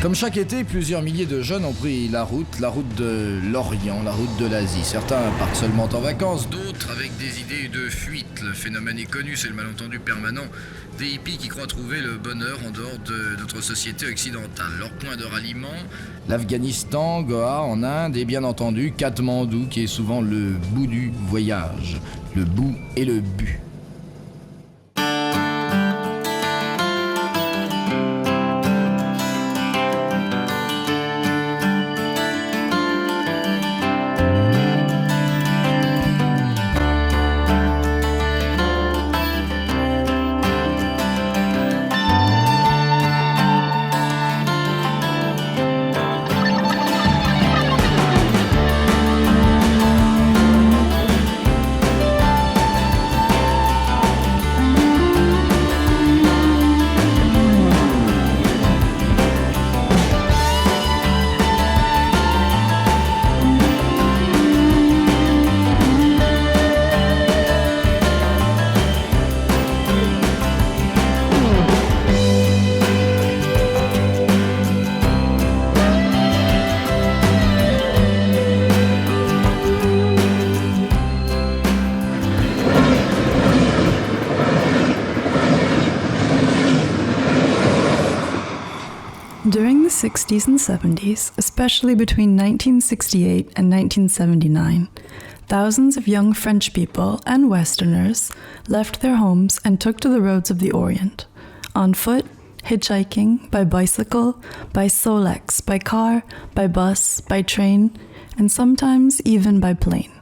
Comme chaque été, plusieurs milliers de jeunes ont pris la route de l'Orient, la route de l'Asie. Certains partent seulement en vacances, d'autres avec des idées de fuite. Le phénomène est connu, c'est le malentendu permanent des hippies qui croient trouver le bonheur en dehors de notre société occidentale. Leur point de ralliement, l'Afghanistan, Goa en Inde et bien entendu Katmandou qui est souvent le bout du voyage. Le bout et le but. During the 60s and 70s, especially between 1968 and 1979, thousands of young French people and Westerners left their homes and took to the roads of the Orient, on foot, hitchhiking, by bicycle, by Solex, by car, by bus, by train, and sometimes even by plane.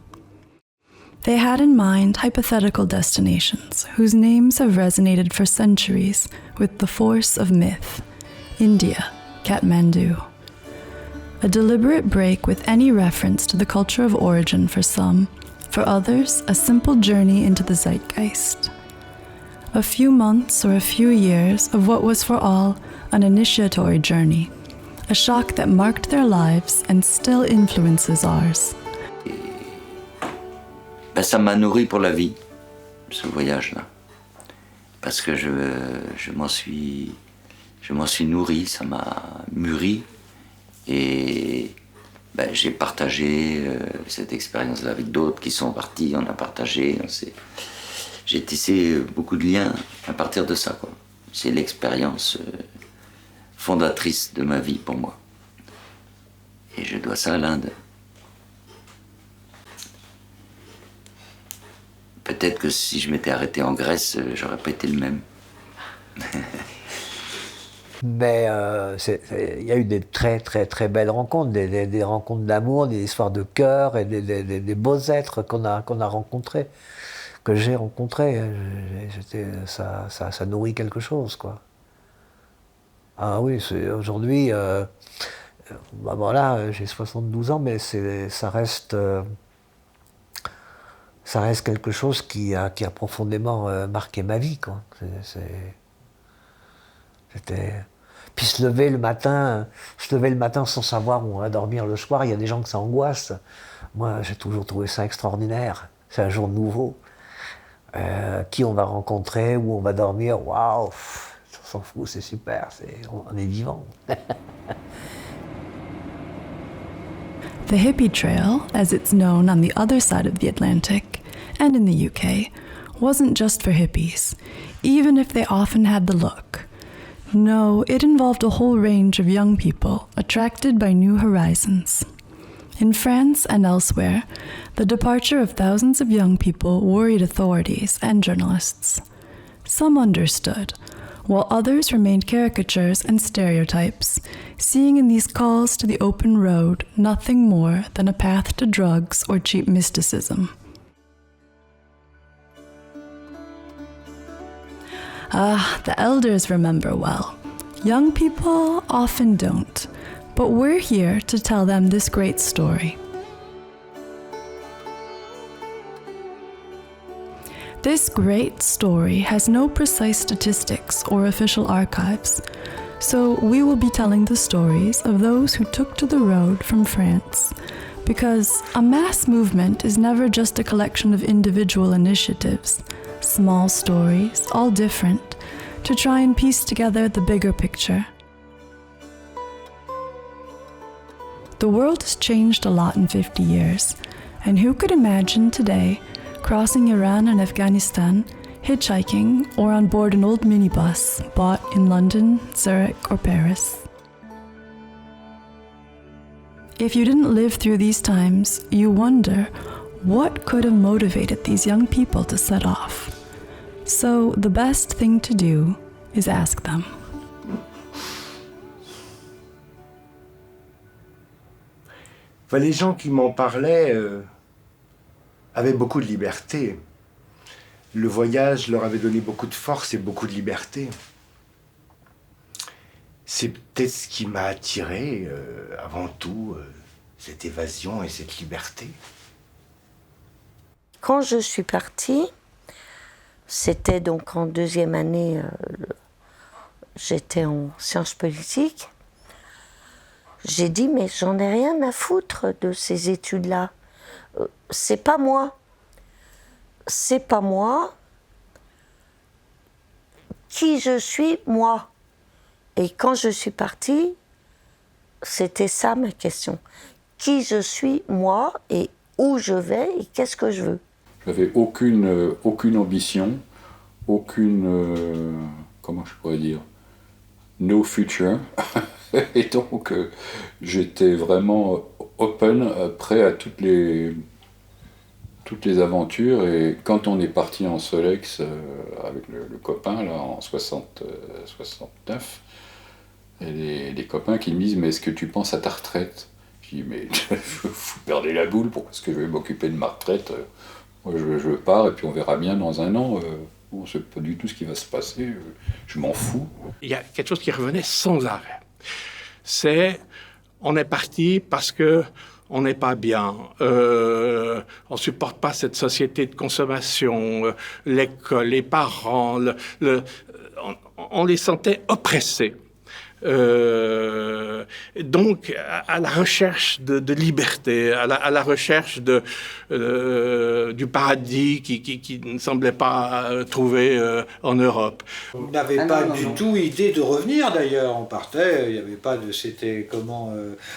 They had in mind hypothetical destinations whose names have resonated for centuries with the force of myth. India, Kathmandu. A deliberate break with any reference to the culture of origin for some, for others, a simple journey into the zeitgeist. A few months or a few years of what was for all an initiatory journey, a shock that marked their lives and still influences ours. Ça m'a nourri pour la vie, ce voyage-là. Parce que je m'en suis nourri, ça m'a mûri. Et j'ai partagé cette expérience-là avec d'autres qui sont partis, on a partagé. J'ai tissé beaucoup de liens à partir de ça, quoi. C'est l'expérience fondatrice de ma vie pour moi. Et je dois ça à l'Inde. Peut-être que si je m'étais arrêté en Grèce, j'aurais pas été le même. Mais il y a eu des très très très belles rencontres, des rencontres d'amour, des histoires de cœur et des beaux êtres qu'on a rencontrés, que j'ai rencontrés. Ça nourrit quelque chose, quoi. Ah oui, aujourd'hui, voilà, j'ai 72 ans, mais ça reste quelque chose qui a profondément marqué ma vie, quoi. Puis se lever le matin sans savoir où on va dormir le soir, il y a des gens que ça angoisse. Moi, j'ai toujours trouvé ça extraordinaire. C'est un jour nouveau. Qui on va rencontrer, où on va dormir, waouh, on s'en fout, c'est super, on est vivant. The Hippie Trail, as it's known on the other side of the Atlantic, and in the UK, wasn't just for hippies, even if they often had the look. No, it involved a whole range of young people attracted by new horizons. In France and elsewhere, the departure of thousands of young people worried authorities and journalists. Some understood, while others remained caricatures and stereotypes, seeing in these calls to the open road nothing more than a path to drugs or cheap mysticism. The elders remember well. Young people often don't, but we're here to tell them this great story. This great story has no precise statistics or official archives, so we will be telling the stories of those who took to the road from France, because a mass movement is never just a collection of individual initiatives, small stories, all different, to try and piece together the bigger picture. The world has changed a lot in 50 years, and who could imagine today crossing Iran and Afghanistan, hitchhiking, or on board an old minibus bought in London, Zurich, or Paris? If you didn't live through these times, you wonder what could have motivated these young people to set off. So the best thing to do is ask them. Enfin, les gens qui m'en parlaient avaient beaucoup de liberté. Le voyage leur avait donné beaucoup de force et beaucoup de liberté. C'est peut-être ce qui m'a attiré avant tout, cette évasion et cette liberté. Quand je suis partie, c'était donc en deuxième année, j'étais en sciences politiques. J'ai dit, mais j'en ai rien à foutre de ces études-là. C'est pas moi. C'est pas moi. Qui je suis, moi. Et quand je suis partie, c'était ça ma question. Qui je suis, moi, et où je vais, et qu'est-ce que je veux. J'avais aucune ambition, comment je pourrais dire, no future. Et donc, j'étais vraiment open, prêt à toutes les aventures. Et quand on est parti en Solex avec le copain, là, en 69, et les copains qui me disent « Mais est-ce que tu penses à ta retraite ?» Je dis « Mais vous perdez la boule, pourquoi est-ce que je vais m'occuper de ma retraite ? Moi, je pars et puis on verra bien dans un an. On ne sait pas du tout ce qui va se passer. Je m'en fous. » Il y a quelque chose qui revenait sans arrêt. C'est, on est parti parce que on n'est pas bien, on supporte pas cette société de consommation, l'école, les parents, on les sentait oppressés. Donc, à la recherche de liberté, à la recherche du paradis qui ne semblait pas trouver en Europe. On n'avait pas du tout idée de revenir d'ailleurs. On partait, il n'y avait pas de... C'était comment...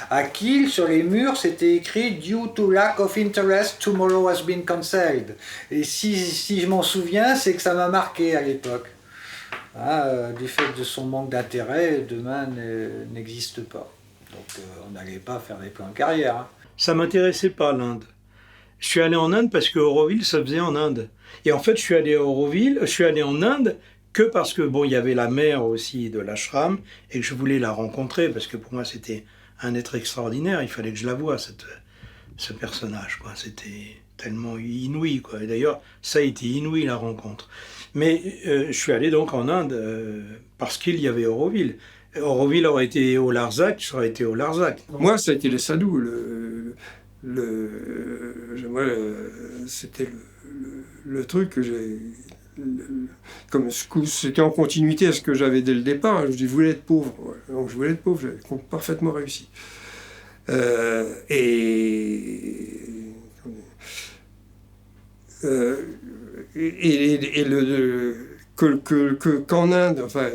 à Kiel, sur les murs, c'était écrit « Due to lack of interest, tomorrow has been cancelled ». Et si je m'en souviens, c'est que ça m'a marqué à l'époque. Du fait de son manque d'intérêt, demain n'existe pas. Donc on n'allait pas faire des plans de carrière. Hein. Ça m'intéressait pas l'Inde. Je suis allé en Inde parce que Auroville se faisait en Inde. Et en fait, je suis allé en Inde que parce que bon, il y avait la mère aussi de l'ashram et que je voulais la rencontrer parce que pour moi c'était un être extraordinaire. Il fallait que je la voie, ce personnage, quoi. C'était tellement inouï, quoi. Et d'ailleurs, ça a été inouï la rencontre. Mais je suis allé donc en Inde parce qu'il y avait Auroville. Auroville aurait été au Larzac, ça aurait été au Larzac. Moi, ça a été les sadhus. C'était le truc que j'ai... Comme c'était en continuité à ce que j'avais dès le départ, je voulais être pauvre. Donc je voulais être pauvre, j'avais parfaitement réussi. Qu'en Inde, enfin,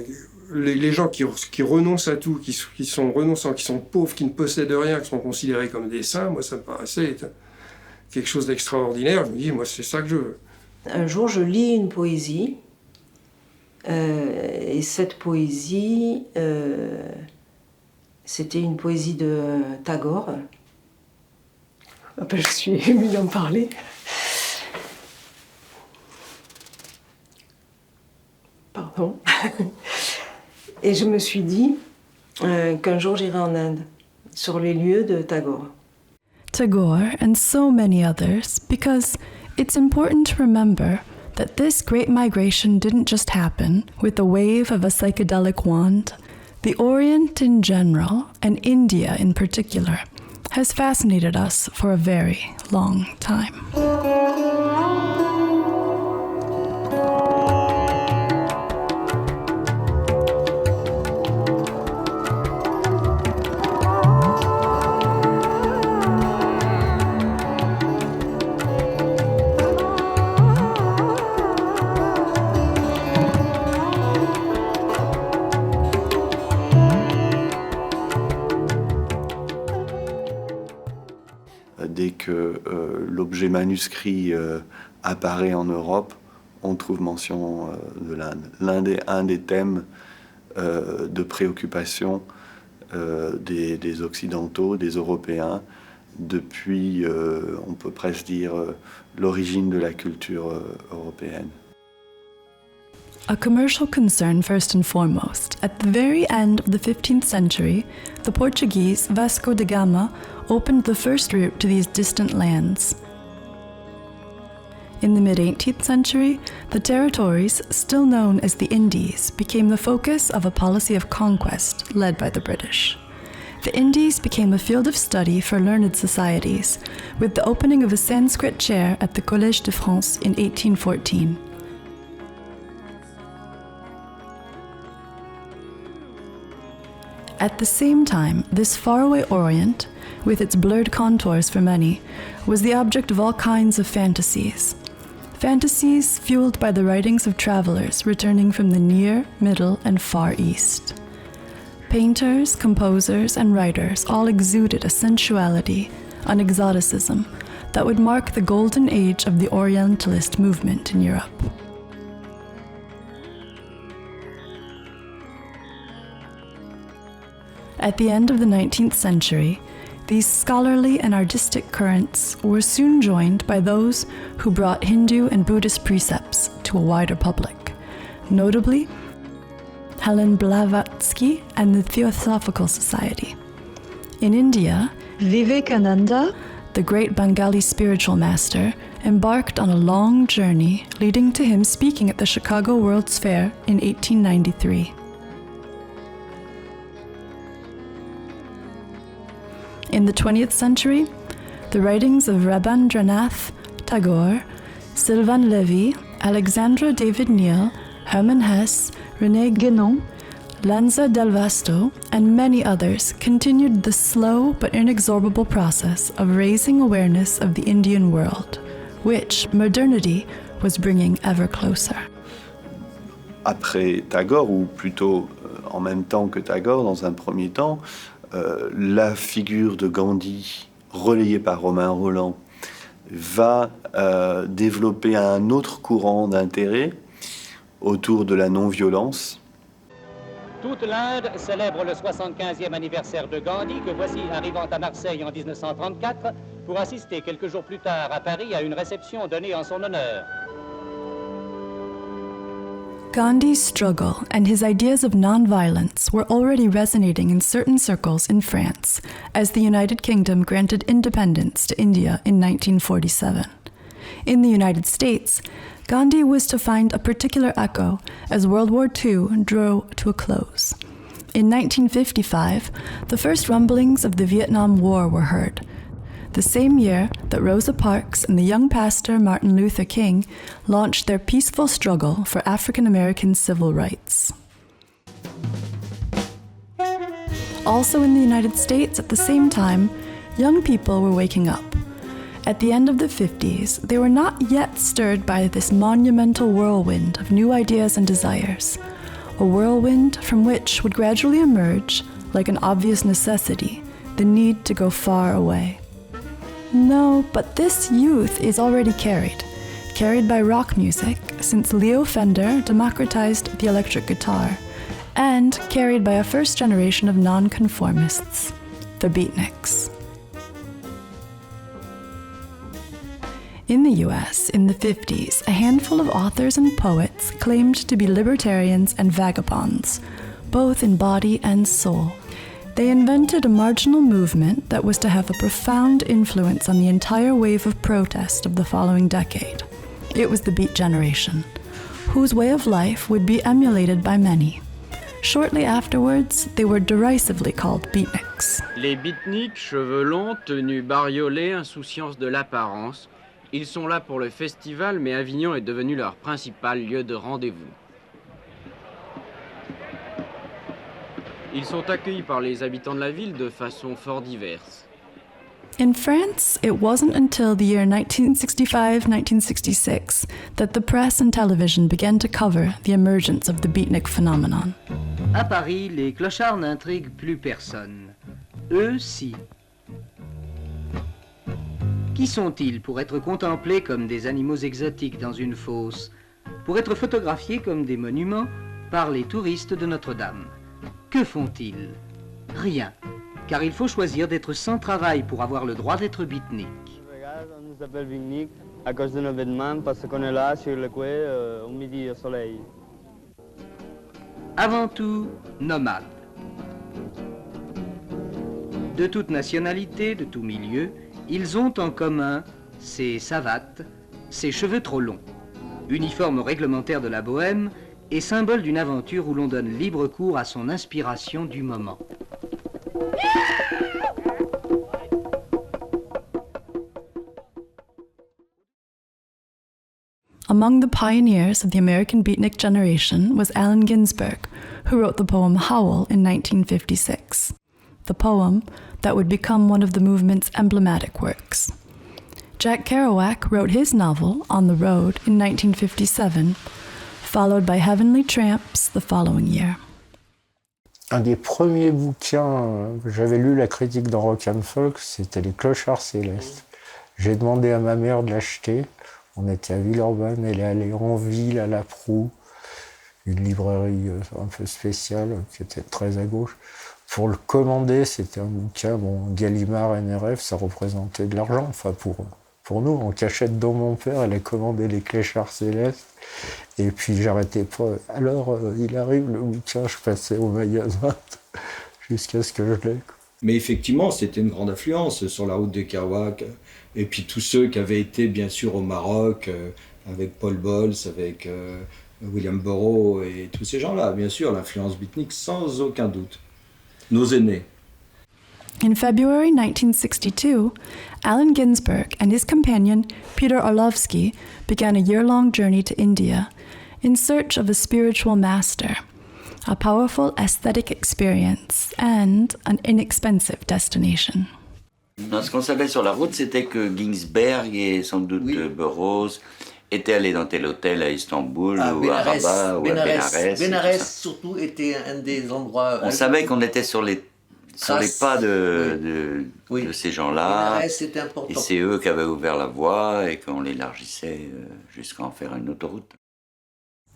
les gens qui renoncent à tout, qui sont renonçants, qui sont pauvres, qui ne possèdent rien, qui sont considérés comme des saints, moi ça me paraissait quelque chose d'extraordinaire. Je me dis, moi c'est ça que je veux. Un jour, je lis une poésie, et cette poésie, c'était une poésie de Tagore. Je suis émue d'en parler. Pardon. Et je me suis dit qu'un jour j'irai en Inde, sur les lieux de Tagore. Tagore and so many others, because it's important to remember that this great migration didn't just happen with the wave of a psychedelic wand. The Orient in general, and India in particular, has fascinated us for a very long time. dès que l'objet manuscrit apparaît en Europe, on trouve mention de l'Inde. Un des thèmes de préoccupation des Occidentaux, des Européens, depuis, on peut presque dire, l'origine de la culture européenne. A commercial concern first and foremost, at the very end of the 15th century, the Portuguese Vasco da Gama opened the first route to these distant lands. In the mid-18th century, the territories, still known as the Indies, became the focus of a policy of conquest led by the British. The Indies became a field of study for learned societies, with the opening of a Sanskrit chair at the Collège de France in 1814. At the same time, this faraway Orient, with its blurred contours for many, was the object of all kinds of fantasies. Fantasies fueled by the writings of travelers returning from the Near, Middle, and Far East. Painters, composers, and writers all exuded a sensuality, an exoticism, that would mark the golden age of the Orientalist movement in Europe. At the end of the 19th century, these scholarly and artistic currents were soon joined by those who brought Hindu and Buddhist precepts to a wider public, notably Helen Blavatsky and the Theosophical Society. In India, Vivekananda, the great Bengali spiritual master, embarked on a long journey leading to him speaking at the Chicago World's Fair in 1893. In the 20th century, the writings of Rabindranath Tagore, Sylvain Levy, Alexandra David Neal, Hermann Hesse, René Guénon, Lanza del Vasto, and many others continued the slow but inexorable process of raising awareness of the Indian world, which modernity was bringing ever closer. Après Tagore, ou plutôt en même temps que Tagore, dans un premier temps, la figure de Gandhi, relayée par Romain Rolland, va développer un autre courant d'intérêt autour de la non-violence. Toute l'Inde célèbre le 75e anniversaire de Gandhi, que voici arrivant à Marseille en 1934 pour assister quelques jours plus tard à Paris à une réception donnée en son honneur. Gandhi's struggle and his ideas of non-violence were already resonating in certain circles in France as the United Kingdom granted independence to India in 1947. In the United States, Gandhi was to find a particular echo as World War II drew to a close. In 1955, the first rumblings of the Vietnam War were heard, the same year that Rosa Parks and the young pastor Martin Luther King launched their peaceful struggle for African American civil rights. Also in the United States at the same time, young people were waking up. At the end of the 50s, they were not yet stirred by this monumental whirlwind of new ideas and desires, a whirlwind from which would gradually emerge, like an obvious necessity, the need to go far away. No, but this youth is already carried by rock music, since Leo Fender democratized the electric guitar, and carried by a first generation of nonconformists, the beatniks. In the US, in the 50s, a handful of authors and poets claimed to be libertarians and vagabonds, both in body and soul. They invented a marginal movement that was to have a profound influence on the entire wave of protest of the following decade. It was the Beat Generation, whose way of life would be emulated by many. Shortly afterwards, they were derisively called beatniks. Les beatniks, cheveux longs, tenues bariolées, insouciance de l'apparence, ils sont là pour le festival, mais Avignon est devenu leur principal lieu de rendez-vous. Ils sont accueillis par les habitants de la ville de façon fort diverse. In France, it wasn't until the year 1965-1966 that the press and television began to cover the emergence of the beatnik phenomenon. À Paris, les clochards n'intriguent plus personne. Eux, si. Qui sont-ils pour être contemplés comme des animaux exotiques dans une fosse, pour être photographiés comme des monuments par les touristes de Notre-Dame? Que font-ils? Rien, car il faut choisir d'être sans travail pour avoir le droit d'être beatnik. On nous appelle beatnik à cause de nos vêtements, parce qu'on est là sur le quai au midi au soleil. Avant tout, nomades. De toute nationalité, de tout milieu, ils ont en commun ces savates, ces cheveux trop longs, uniforme réglementaire de la bohème et symbole d'une aventure où l'on donne libre cours à son inspiration du moment. Among the pioneers of the American beatnik generation was Allen Ginsberg, who wrote the poem Howl in 1956, the poem that would become one of the movement's emblematic works. Jack Kerouac wrote his novel, On the Road, in 1957, followed by Heavenly Tramps the following year. Un des premiers bouquins que j'avais lu, la critique dans Rock and Folk, c'était Les Clochards Célestes. J'ai demandé à ma mère de l'acheter. On était à Villeurbanne, elle est allée en ville, à La Proue, une librairie un peu spéciale qui était très à gauche. Pour le commander, c'était un bouquin, bon, Gallimard, NRF, ça représentait de l'argent. Enfin, pour nous, en cachette dans mon père, elle a commandé Les Clochards Célestes. Et puis, j'arrêtais pas. Alors, il arrive le bouquin, je passais au magasin jusqu'à ce que je l'ai. Mais effectivement, c'était une grande influence sur la route de Kerouac. Et puis tous ceux qui avaient été, bien sûr, au Maroc, avec Paul Bols, avec William Burroughs et tous ces gens-là. Bien sûr, l'influence beatnik, sans aucun doute. Nos aînés. In February 1962, Allen Ginsberg and his companion Peter Orlovsky began a year-long journey to India in search of a spiritual master, a powerful aesthetic experience, and an inexpensive destination. Non, ce qu'on savait sur la route, c'était que Ginsberg et sans doute Burroughs étaient allés dans tel hôtel à Istanbul ou à Rabat ou à Bénarès. Bénarès surtout était un des endroits... On savait qu'on était sur les pas de ces gens-là. Bénarès, c'était important. Et c'est eux qui avaient ouvert la voie et qu'on l'élargissait jusqu'à en faire une autoroute.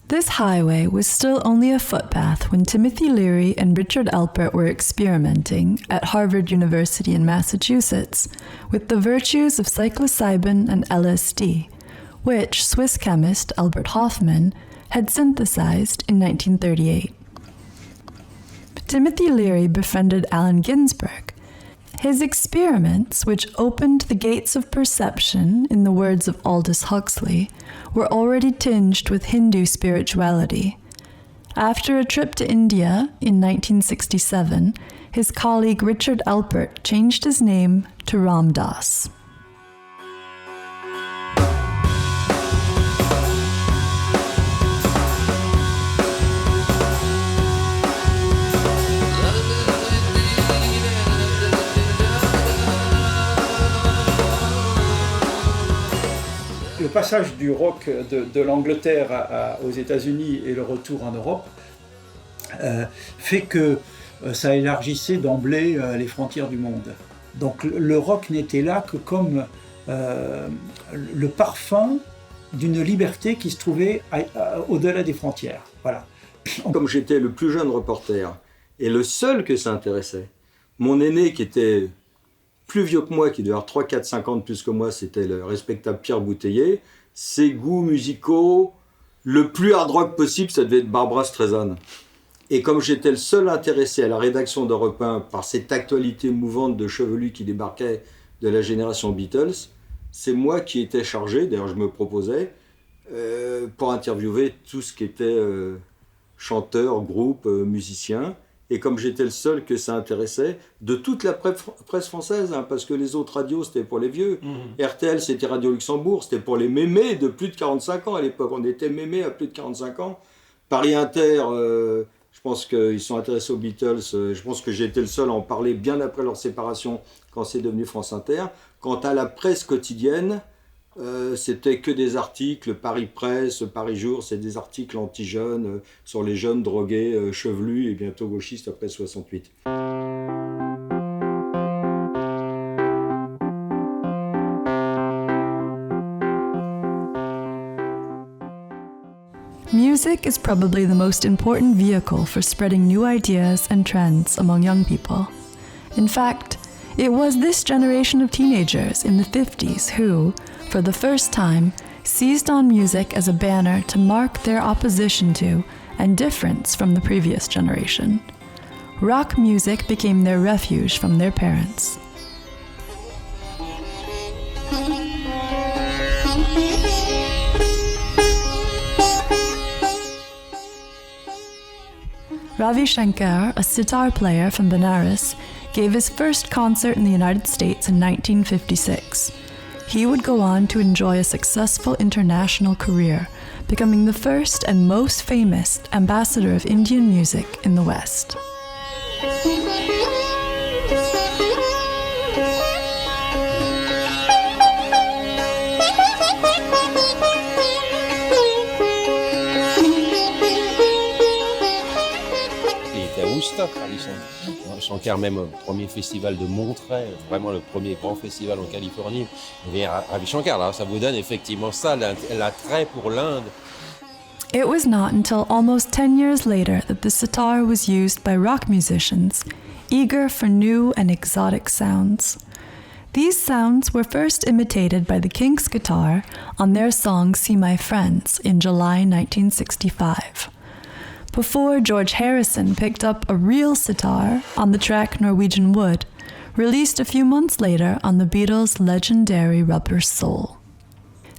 This highway was still only a footpath when Timothy Leary and Richard Alpert were experimenting at Harvard University in Massachusetts with the virtues of psilocybin and LSD, which Swiss chemist Albert Hofmann had synthesized in 1938. Timothy Leary befriended Allen Ginsberg. His experiments, which opened the gates of perception, in the words of Aldous Huxley, were already tinged with Hindu spirituality. After a trip to India in 1967, his colleague Richard Alpert changed his name to Ram Dass. Le passage du rock de l'Angleterre aux États-Unis et le retour en Europe fait que ça élargissait d'emblée les frontières du monde. Donc le rock n'était là que comme le parfum d'une liberté qui se trouvait au-delà des frontières. Voilà. Comme j'étais le plus jeune reporter et le seul que ça intéressait, mon aîné qui était plus vieux que moi, qui devait avoir 3, 4, 5 ans de plus que moi, c'était le respectable Pierre Bouteiller. Ses goûts musicaux, le plus hard rock possible, ça devait être Barbra Streisand. Et comme j'étais le seul intéressé à la rédaction d'Europe 1 par cette actualité mouvante de chevelus qui débarquait de la génération Beatles, c'est moi qui étais chargé, d'ailleurs je me proposais, pour interviewer tout ce qui était chanteur, groupe, musicien. Et comme j'étais le seul que ça intéressait, de toute la presse française, hein, parce que les autres radios, c'était pour les vieux. RTL, c'était Radio Luxembourg, c'était pour les mémés de plus de 45 ans à l'époque. On était mémés à plus de 45 ans. Paris Inter, je pense qu'ils sont intéressés aux Beatles. Je pense que j'ai été le seul à en parler bien après leur séparation, quand c'est devenu France Inter. Quant à la presse quotidienne, c'était que des articles, Paris Presse, Paris Jour, c'est des articles anti-jeunes sur les jeunes drogués, chevelus et bientôt gauchistes après 68. Music is probably the most important vehicle for spreading new ideas and trends among young people. In fact, it was this generation of teenagers in the 50s who, for the first time, seized on music as a banner to mark their opposition to and difference from the previous generation. Rock music became their refuge from their parents. Ravi Shankar, a sitar player from Benares, gave his first concert in the United States in 1956. He would go on to enjoy a successful international career, becoming the first and most famous ambassador of Indian music in the West. Ravi Shankar, même au premier festival de Monterey, vraiment le premier grand festival en Californie, il y avait Ravi Shankar. Là, ça vous donne effectivement ça, l'attrait pour l'Inde. It was not until almost 10 years later that the sitar was used by rock musicians, eager for new and exotic sounds. These sounds were first imitated by the Kinks guitar on their song See My Friends in July 1965. Before George Harrison picked up a real sitar on the track Norwegian Wood, released a few months later on the Beatles' legendary Rubber Soul.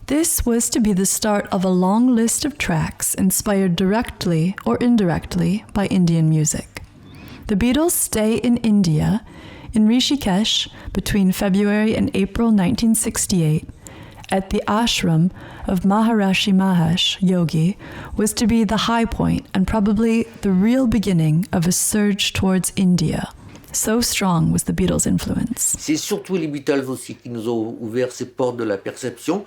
This was to be the start of a long list of tracks inspired directly or indirectly by Indian music. The Beatles stay in India, in Rishikesh, between February and April 1968, at the ashram of Maharishi Mahesh Yogi, was to be the high point and probably the real beginning of a surge towards India. So strong was the Beatles' influence. C'est surtout les Beatles aussi qui nous ont ouvert ces portes de la perception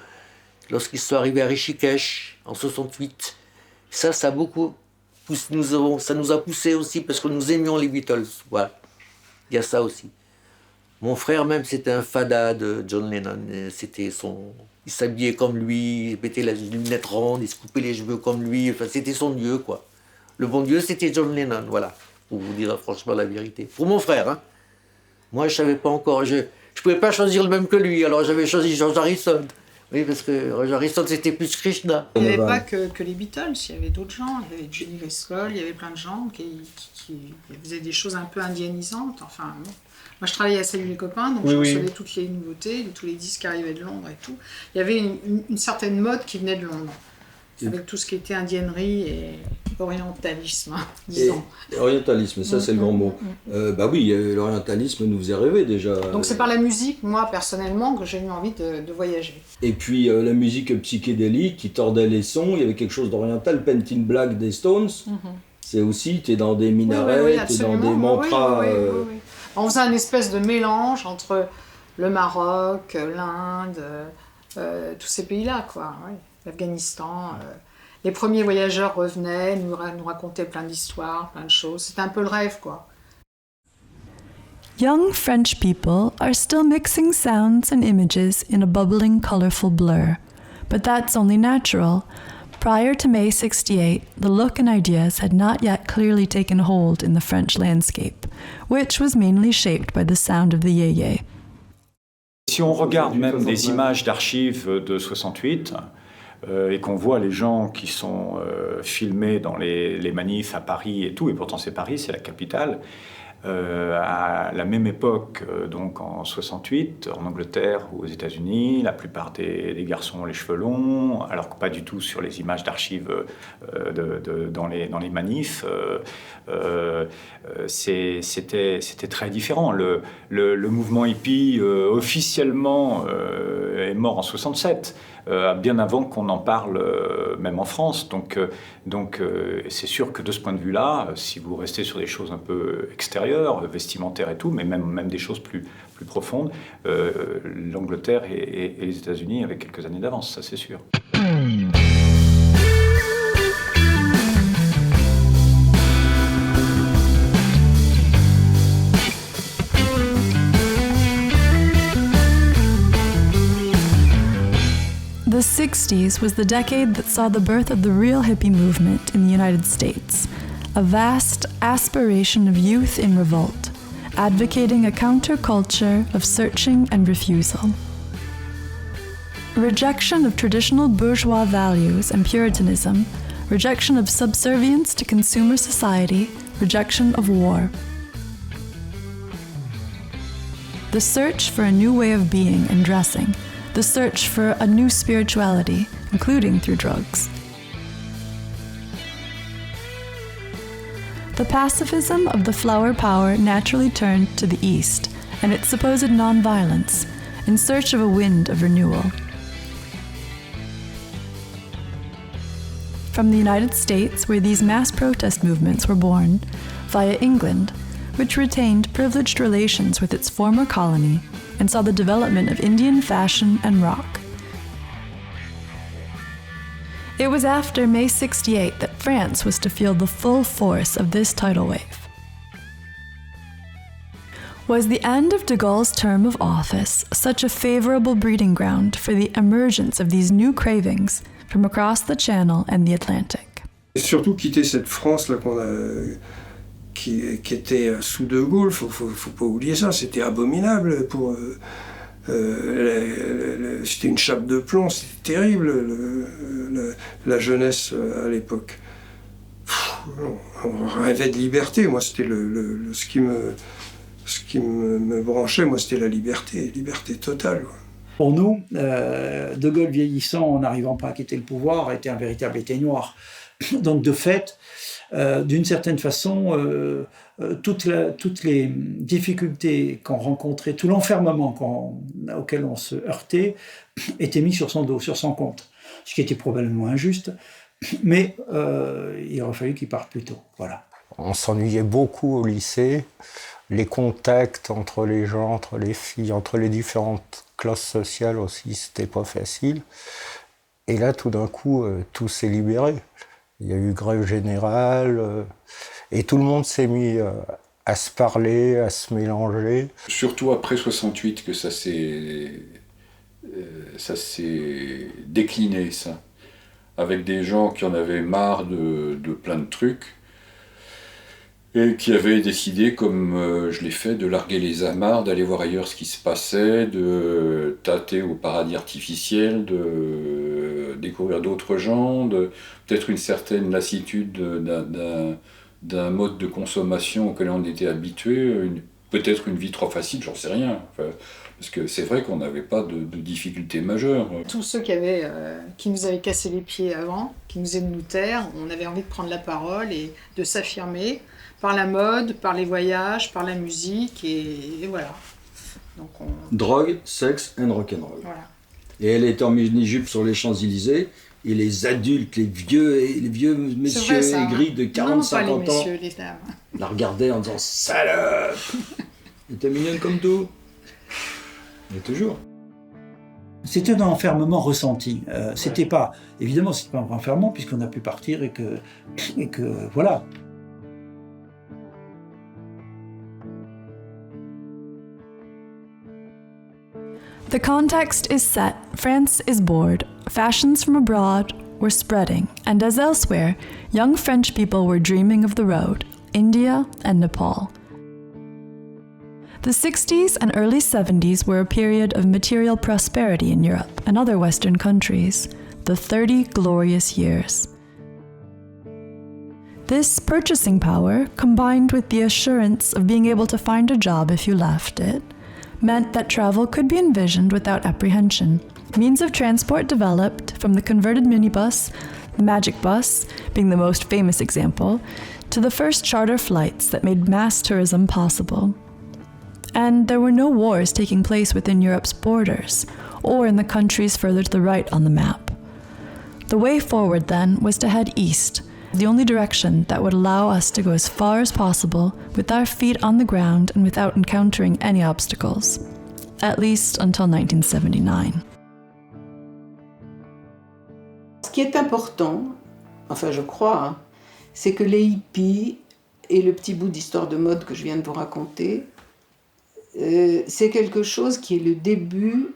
lorsqu'ils sont arrivés à Rishikesh en 68. Ça a beaucoup poussé, ça nous a poussé aussi parce que nous aimions les Beatles. Voilà. Il y a ça aussi. Mon frère même, c'était un fada de John Lennon. Il s'habillait comme lui, il mettait les lunettes rondes, il se coupait les cheveux comme lui. Enfin, c'était son dieu, quoi. Le bon dieu, c'était John Lennon, voilà. Pour vous dire franchement la vérité. Pour mon frère, hein. Moi, je savais pas encore. Je pouvais pas choisir le même que lui, alors j'avais choisi George Harrison. Oui, parce que George Harrison, c'était plus Krishna. Il n'y avait pas que les Beatles, il y avait d'autres gens. Il y avait Johnny Driscoll, il y avait plein de gens qui faisaient des choses un peu indianisantes. Enfin, bon. Moi, je travaillais à Salut les copains, donc je recevais toutes les nouveautés, tous les disques qui arrivaient de Londres et tout. Il y avait une certaine mode qui venait de Londres, avec tout ce qui était indiennerie et orientalisme, disons. Et orientalisme, ça c'est le grand mot. Bah oui, l'orientalisme nous faisait rêver déjà. Donc c'est par la musique, moi personnellement, que j'ai eu envie de voyager. Et puis la musique psychédélique qui tordait les sons, il y avait quelque chose d'oriental, Painted in Black des Stones. C'est aussi, t'es dans des minarets, t'es dans des mantras. Oui. On faisait un espèce de mélange entre le Maroc, l'Inde, tous ces pays-là, quoi. Oui. L'Afghanistan. Les premiers voyageurs revenaient, nous racontaient plein d'histoires, plein de choses. C'était un peu le rêve, quoi. Young French people are still mixing sounds and images in a bubbling, colorful blur. But that's only natural. Prior to May 68, the look and ideas had not yet clearly taken hold in the French landscape, which was mainly shaped by the sound of the yéyé. Si on regarde même des images d'archives de 68, et qu'on voit les gens qui sont filmés dans les manifs à Paris et tout, et pourtant c'est Paris, c'est la capitale, à la même époque, donc en 68, en Angleterre ou aux États-Unis, la plupart des garçons ont les cheveux longs, alors que pas du tout sur les images d'archives dans les manifs. C'était très différent. Le mouvement hippie officiellement est mort en 67. Bien avant qu'on en parle, même en France. Donc c'est sûr que de ce point de vue-là, si vous restez sur des choses un peu extérieures, vestimentaires et tout, mais même des choses plus profondes, l'Angleterre et les États-Unis avaient quelques années d'avance, ça c'est sûr. The The 60s was the decade that saw the birth of the real hippie movement in the United States, a vast aspiration of youth in revolt, advocating a counterculture of searching and refusal. Rejection of traditional bourgeois values and Puritanism, rejection of subservience to consumer society, rejection of war. The search for a new way of being and dressing, the search for a new spirituality, including through drugs. The pacifism of the flower power naturally turned to the East and its supposed nonviolence, in search of a wind of renewal. From the United States, where these mass protest movements were born, via England, which retained privileged relations with its former colony and saw the development of Indian fashion and rock. It was after May 68 that France was to feel the full force of this tidal wave. Was the end of de Gaulle's term of office such a favorable breeding ground for the emergence of these new cravings from across the Channel and the Atlantic? Et surtout quitter cette France là qui était sous de Gaulle, faut pas oublier ça, c'était abominable pour c'était une chape de plomb, c'était terrible la jeunesse à l'époque. On rêvait de liberté, moi c'était ce qui me branchait, moi c'était la liberté totale. Pour nous, De Gaulle vieillissant, en n'arrivant pas à quitter le pouvoir, était un véritable éteignoir. Donc de fait, d'une certaine façon, toutes les difficultés qu'on rencontrait, tout l'enfermement auquel on se heurtait, était mis sur son dos, sur son compte. Ce qui était probablement injuste, mais il aurait fallu qu'il parte plus tôt. Voilà. On s'ennuyait beaucoup au lycée. Les contacts entre les gens, entre les filles, entre les différentes classes sociales aussi, c'était pas facile. Et là, tout d'un coup, tout s'est libéré. Il y a eu grève générale, et tout le monde s'est mis à se parler, à se mélanger. Surtout après 68 que ça s'est décliné, ça. Avec des gens qui en avaient marre de plein de trucs, et qui avaient décidé, comme je l'ai fait, de larguer les amarres, d'aller voir ailleurs ce qui se passait, de tâter au paradis artificiel, de découvrir d'autres gens, peut-être une certaine lassitude d'un mode de consommation auquel on était habitué, peut-être une vie trop facile, j'en sais rien. Enfin, parce que c'est vrai qu'on n'avait pas de difficultés majeures. Tous ceux qui nous avaient cassé les pieds avant, qui nous aidaient de nous taire, on avait envie de prendre la parole et de s'affirmer par la mode, par les voyages, par la musique, et voilà. Donc Drogue, sexe and rock'n'roll. Voilà. Et elle était en mini-jupe sur les Champs-Élysées, et les adultes, les vieux messieurs aigris de 40-50 ans, messieurs, les dames, la regardaient en disant « Salope !» Elle était mignonne comme tout. Et toujours. C'était un enfermement ressenti. C'était pas, évidemment, c'était pas un enfermement puisqu'on a pu partir et que voilà. The context is set, France is bored, fashions from abroad were spreading, and as elsewhere, young French people were dreaming of the road, India and Nepal. The 60s and early 70s were a period of material prosperity in Europe and other Western countries, the 30 glorious years. This purchasing power, combined with the assurance of being able to find a job if you left it, meant that travel could be envisioned without apprehension. Means of transport developed from the converted minibus, the magic bus being the most famous example, to the first charter flights that made mass tourism possible. And there were no wars taking place within Europe's borders, or in the countries further to the right on the map. The way forward, then, was to head east, the only direction that would allow us to go as far as possible with our feet on the ground and without encountering any obstacles, at least until 1979. Ce qui est important, enfin je crois, c'est que les hippies et le petit bout d'histoire de mode que je viens de vous raconter, c'est quelque chose qui est le début,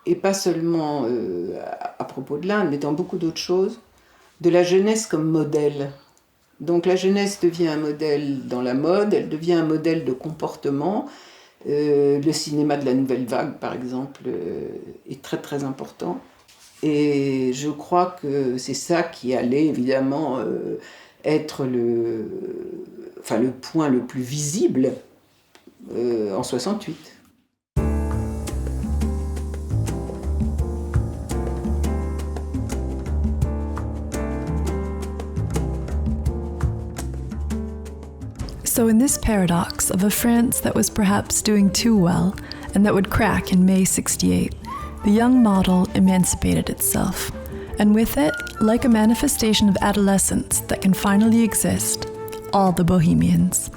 et pas seulement à propos de l'Inde, mais dans beaucoup d'autres choses, de la jeunesse comme modèle. Donc la jeunesse devient un modèle dans la mode, elle devient un modèle de comportement. Le cinéma de la nouvelle vague, par exemple, est très très important. Et je crois que c'est ça qui allait évidemment être le point le plus visible en 68. So in this paradox of a France that was perhaps doing too well and that would crack in May 68, the young model emancipated itself. And with it, like a manifestation of adolescence that can finally exist, all the bohemians.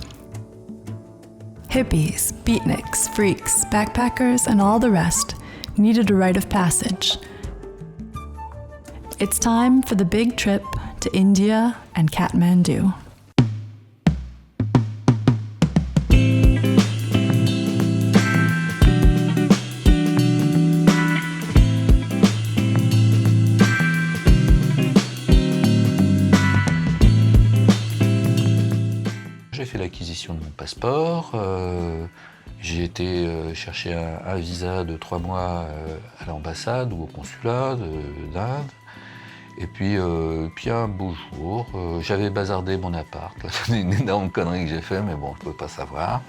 Hippies, beatniks, freaks, backpackers, and all the rest needed a rite of passage. It's time for the big trip to India and Kathmandu. J'ai fait l'acquisition de mon passeport, j'ai été chercher un visa de 3 mois à l'ambassade ou au consulat d'Inde. Et puis un beau jour, j'avais bazardé mon appart. C'est une énorme connerie que j'ai fait, mais bon, je ne pouvais pas savoir.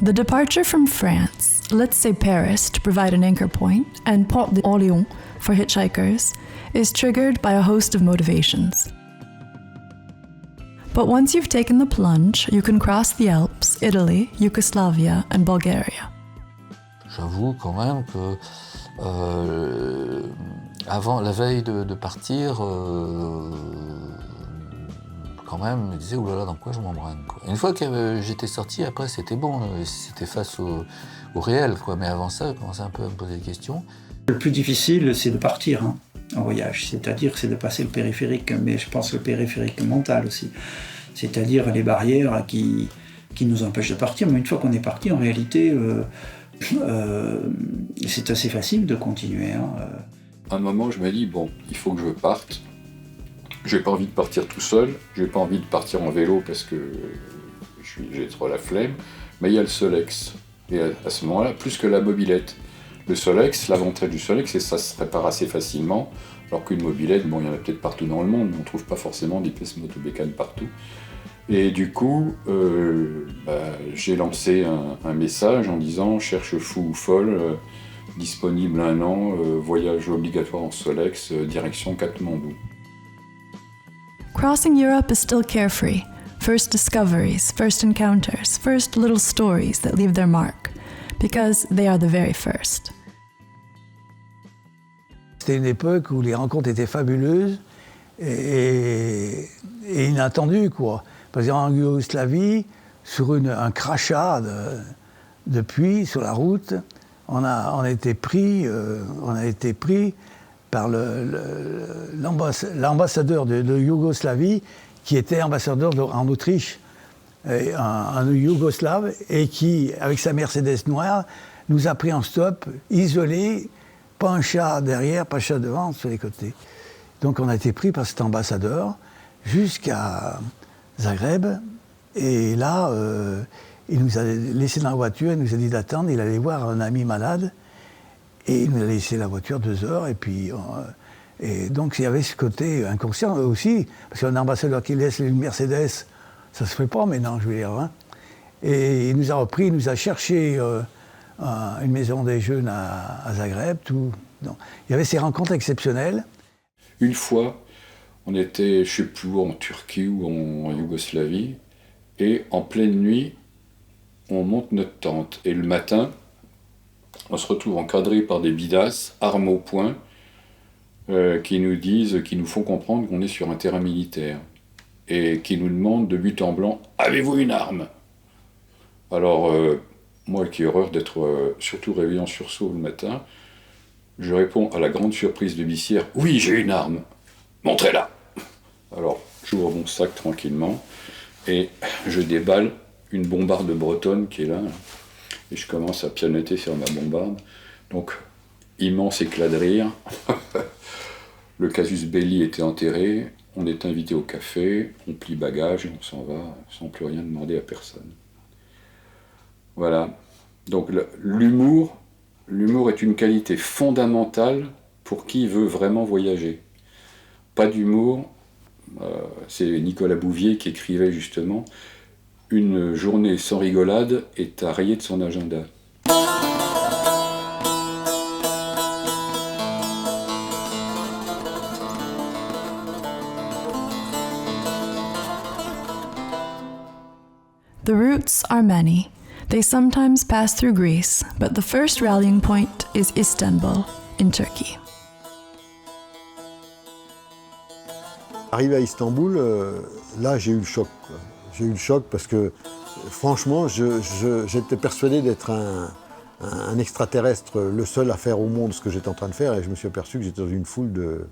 The departure from France, let's say Paris to provide an anchor point, and Port d'Orléans for hitchhikers, is triggered by a host of motivations. But once you've taken the plunge, you can cross the Alps, Italy, Yugoslavia, and Bulgaria. J'avoue quand même que avant, la veille de partir, quand même, je me disais, oulala, dans quoi je m'embrane, quoi. Une fois que j'étais sorti, après, c'était bon, c'était face au réel, quoi. Mais avant ça, je commençais un peu à me poser des questions. Le plus difficile, c'est de partir en voyage, c'est-à-dire c'est de passer le périphérique, mais je pense le périphérique mental aussi, c'est-à-dire les barrières qui nous empêchent de partir. Mais une fois qu'on est parti, en réalité, c'est assez facile de continuer. À un moment, je me dis, bon, il faut que je parte. J'ai pas envie de partir tout seul, j'ai pas envie de partir en vélo parce que j'ai trop la flemme, mais il y a le Solex. Et à ce moment-là, plus que la mobilette. Le Solex, l'avantage du Solex, c'est que ça se répare assez facilement, alors qu'une mobilette, bon, il y en a peut-être partout dans le monde, mais on ne trouve pas forcément des pièces motobécanes partout. Et du coup, j'ai lancé un message en disant « Cherche fou ou folle, disponible 1 an, voyage obligatoire en Solex, direction Katmandou ». Crossing Europe is still carefree. First discoveries, first encounters, first little stories that leave their mark, because they are the very first. C'était une époque où les rencontres étaient fabuleuses et inattendues, quoi. Par exemple, en Yougoslavie, sur un crachat de puits sur la route, on a été pris par l'ambassadeur de Yougoslavie, qui était ambassadeur en Autriche, un Yougoslave, et qui, avec sa Mercedes noire, nous a pris en stop, isolés, pas un chat derrière, pas un chat devant, sur les côtés. Donc on a été pris par cet ambassadeur jusqu'à Zagreb, et là, il nous a laissé dans la voiture, il nous a dit d'attendre, il allait voir un ami malade, et il nous a laissé la voiture 2 heures, et puis... et donc il y avait ce côté inconscient aussi, parce qu'un ambassadeur qui laisse une Mercedes, ça se fait pas maintenant, je veux dire. Hein. Et il nous a repris, il nous a cherché une maison des jeunes à Zagreb, tout. Donc, il y avait ces rencontres exceptionnelles. Une fois, on était, je ne sais plus où, en Turquie ou en Yougoslavie, et en pleine nuit, on monte notre tente. Et le matin, on se retrouve encadré par des bidasses, armes au poing, qui nous font comprendre qu'on est sur un terrain militaire, et qui nous demandent de but en blanc « Avez-vous une arme ?» Alors, moi qui ai horreur d'être surtout réveillé en sursaut le matin, je réponds à la grande surprise de l'huissière « Oui, j'ai une arme, montrez-la !» Alors, j'ouvre mon sac tranquillement, et je déballe une bombarde bretonne qui est là, et je commence à pianoter sur ma bombarde. Donc, immense éclat de rire. Le casus belli était enterré, on est invité au café, on plie bagage et on s'en va sans plus rien demander à personne. Voilà. Donc l'humour est une qualité fondamentale pour qui veut vraiment voyager. Pas d'humour, c'est Nicolas Bouvier qui écrivait justement « Une journée sans rigolade est à rayer de son agenda ». The routes are many. They sometimes pass through Greece, but the first rallying point is Istanbul, in Turkey. Arrivé à Istanbul, là j'ai eu le choc. J'ai eu le choc parce que franchement, j'étais persuadé d'être un extraterrestre, le seul à faire au monde ce que j'étais en train de faire, et je me suis aperçu que j'étais dans une foule de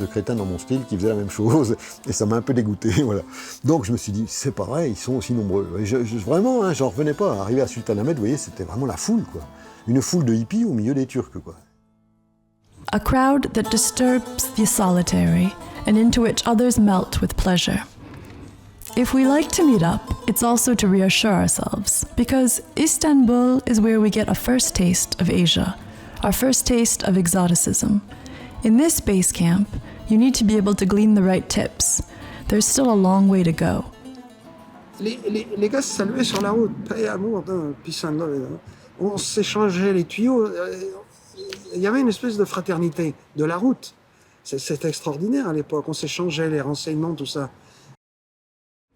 crétins dans mon style qui faisaient la même chose, et ça m'a un peu dégoûté, voilà. Donc je me suis dit, c'est pas vrai, ils sont aussi nombreux. Et vraiment, hein, j'en revenais pas. Arrivé à Sultanahmet, vous voyez, c'était vraiment la foule, quoi. Une foule de hippies au milieu des Turcs, quoi. A crowd that disturbs the solitary and into which others melt with pleasure. If we like to meet up, it's also to reassure ourselves, because Istanbul is where we get a first taste of Asia, our first taste of exoticism. In this base camp, you need to be able to glean the right tips. There's still a long way to go. Les gars se saluaient sur la route, paix et amour, on s'échangeait les tuyaux. Il y avait une espèce de fraternité de la route. C'était extraordinaire à l'époque, on s'échangeait les renseignements, tout ça.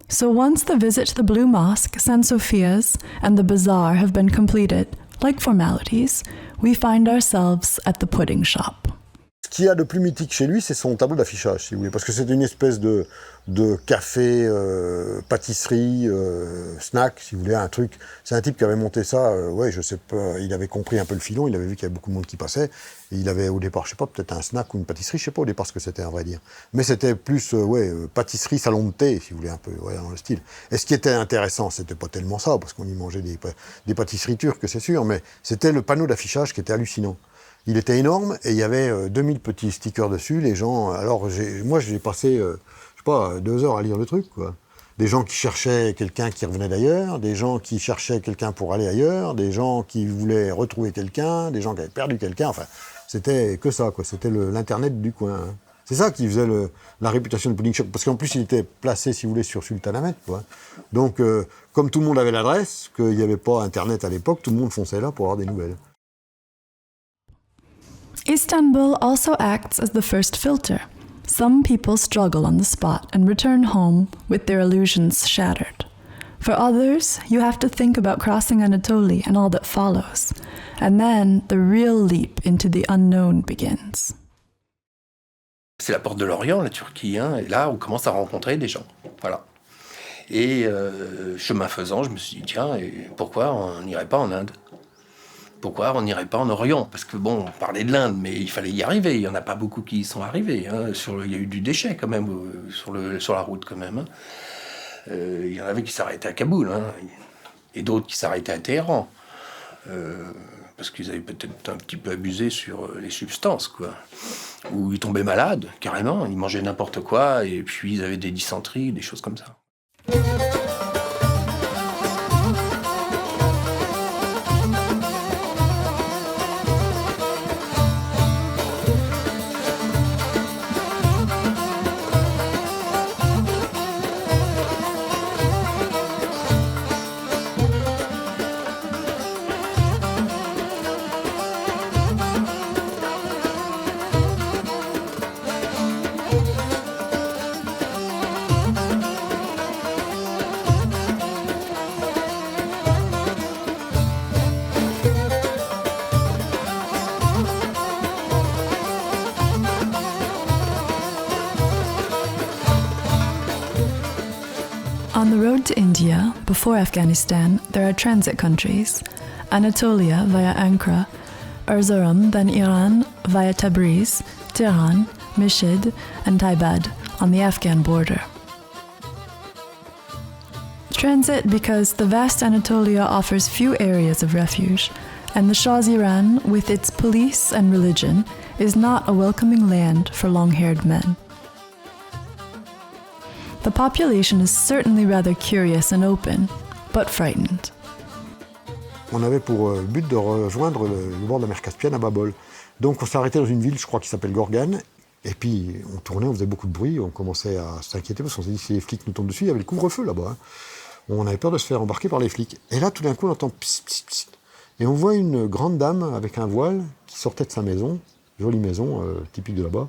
So once the visit to the Blue Mosque, San Sophia's, and the bazaar have been completed, like formalities, we find ourselves at the pudding shop. Ce qu'il y a de plus mythique chez lui, c'est son tableau d'affichage, si vous voulez, parce que c'est une espèce de café, pâtisserie, snack, si vous voulez, un truc. C'est un type qui avait monté ça, ouais, je sais pas, il avait compris un peu le filon, il avait vu qu'il y avait beaucoup de monde qui passait, et il avait au départ, je sais pas, peut-être un snack ou une pâtisserie, je sais pas au départ ce que c'était, à vrai dire. Mais c'était plus, pâtisserie, salon de thé, si vous voulez, un peu, ouais, dans le style. Et ce qui était intéressant, c'était pas tellement ça, parce qu'on y mangeait des pâtisseries turques, c'est sûr, mais c'était le panneau d'affichage qui était hallucinant. Il était énorme et il y avait 2000 petits stickers dessus. Les gens, alors moi j'ai passé, je sais pas, 2 heures à lire le truc, quoi. Des gens qui cherchaient quelqu'un qui revenait d'ailleurs, des gens qui cherchaient quelqu'un pour aller ailleurs, des gens qui voulaient retrouver quelqu'un, des gens qui avaient perdu quelqu'un. Enfin, c'était que ça, quoi. C'était l'internet du coin. Hein. C'est ça qui faisait la réputation de Pudding Shop, parce qu'en plus il était placé, si vous voulez, sur Sultanahmet, quoi. Donc, comme tout le monde avait l'adresse, qu'il n'y avait pas internet à l'époque, tout le monde fonçait là pour avoir des nouvelles. Istanbul also acts as the first filter. Some people struggle on the spot and return home with their illusions shattered. For others, you have to think about crossing Anatolia and all that follows. And then the real leap into the unknown begins. C'est la porte de l'Orient, la Turquie, hein, et là, on commence à rencontrer des gens. Voilà. Et chemin faisant, je me suis dit, tiens, pourquoi on n'irait pas en Inde ? Pourquoi on n'irait pas en Orient ? Parce que bon, on parlait de l'Inde, mais il fallait y arriver. Il n'y en a pas beaucoup qui y sont arrivés. Hein. Il y a eu du déchet quand même sur la route quand même. Hein. Il y en avait qui s'arrêtaient à Kaboul, hein, et d'autres qui s'arrêtaient à Téhéran. Parce qu'ils avaient peut-être un petit peu abusé sur les substances, quoi. Ou ils tombaient malades, carrément. Ils mangeaient n'importe quoi, et puis ils avaient des dysenteries, des choses comme ça. On the road to India, before Afghanistan, there are transit countries. Anatolia via Ankara, Erzurum, then Iran via Tabriz, Tehran, Mishhid, and Taibad on the Afghan border. Transit because the vast Anatolia offers few areas of refuge, and the Shah's Iran, with its police and religion, is not a welcoming land for long-haired men. The population is certainly rather curious and open, but frightened. On avait pour but de rejoindre le bord de la mer Caspienne à Babol. Donc on s'est arrêté dans une ville, je crois, qui s'appelle Gorgane. Et puis on tournait, on faisait beaucoup de bruit, on commençait à s'inquiéter parce qu'on s'est dit si les flics nous tombent dessus, il y avait le couvre-feu là-bas. Hein. On avait peur de se faire embarquer par les flics. Et là, tout d'un coup, on entend psst, psst, psst. Et on voit une grande dame avec un voile qui sortait de sa maison, jolie maison, typique de là-bas,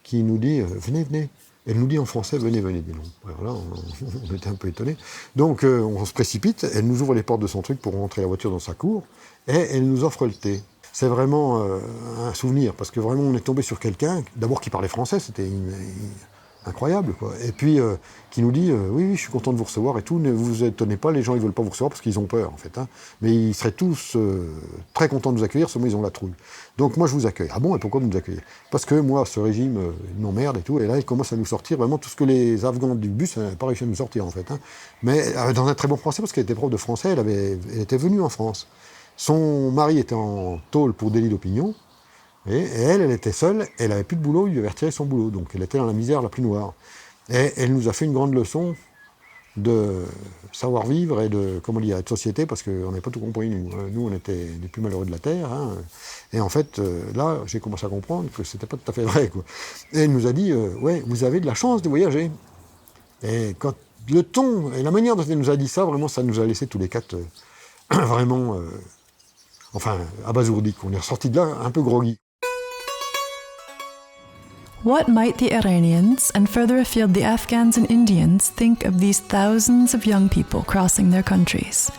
qui nous dit venez, venez. Elle nous dit en français venez, venez. Alors là, on était un peu étonnés. Donc on se précipite, elle nous ouvre les portes de son truc pour rentrer la voiture dans sa cour, et elle nous offre le thé. C'est vraiment un souvenir, parce que vraiment on est tombé sur quelqu'un, d'abord qui parlait français, c'était incroyable, quoi. Et puis qui nous dit oui, je suis content de vous recevoir et tout, ne vous étonnez pas, les gens ils veulent pas vous recevoir parce qu'ils ont peur en fait, hein. Mais ils seraient tous très contents de nous accueillir, seulement ils ont la trouille. Donc moi je vous accueille. Ah bon, et pourquoi vous nous accueillez? Parce que moi ce régime il m'emmerde et tout, et là il commence à nous sortir vraiment tout ce que les Afghans du bus n'avaient pas réussi à nous sortir en fait, hein. Mais dans un très bon français, parce qu'elle était prof de français, elle était venue en France. Son mari était en tôle pour délit d'opinion, et elle était seule, elle n'avait plus de boulot, il lui avait retiré son boulot, donc elle était dans la misère la plus noire. Et elle nous a fait une grande leçon de savoir-vivre et de, comment dire, de société, parce qu'on n'avait pas tout compris, nous. Nous, on était les plus malheureux de la Terre, hein. Et en fait, là, j'ai commencé à comprendre que c'était pas tout à fait vrai, quoi. Et elle nous a dit, ouais, vous avez de la chance de voyager. Et quand le ton et la manière dont elle nous a dit ça, vraiment, ça nous a laissé tous les quatre vraiment, enfin, abasourdis. On est ressortis de là un peu groggy. What might the Iranians, and further afield the Afghans and Indians, think of these thousands of young people crossing their countries?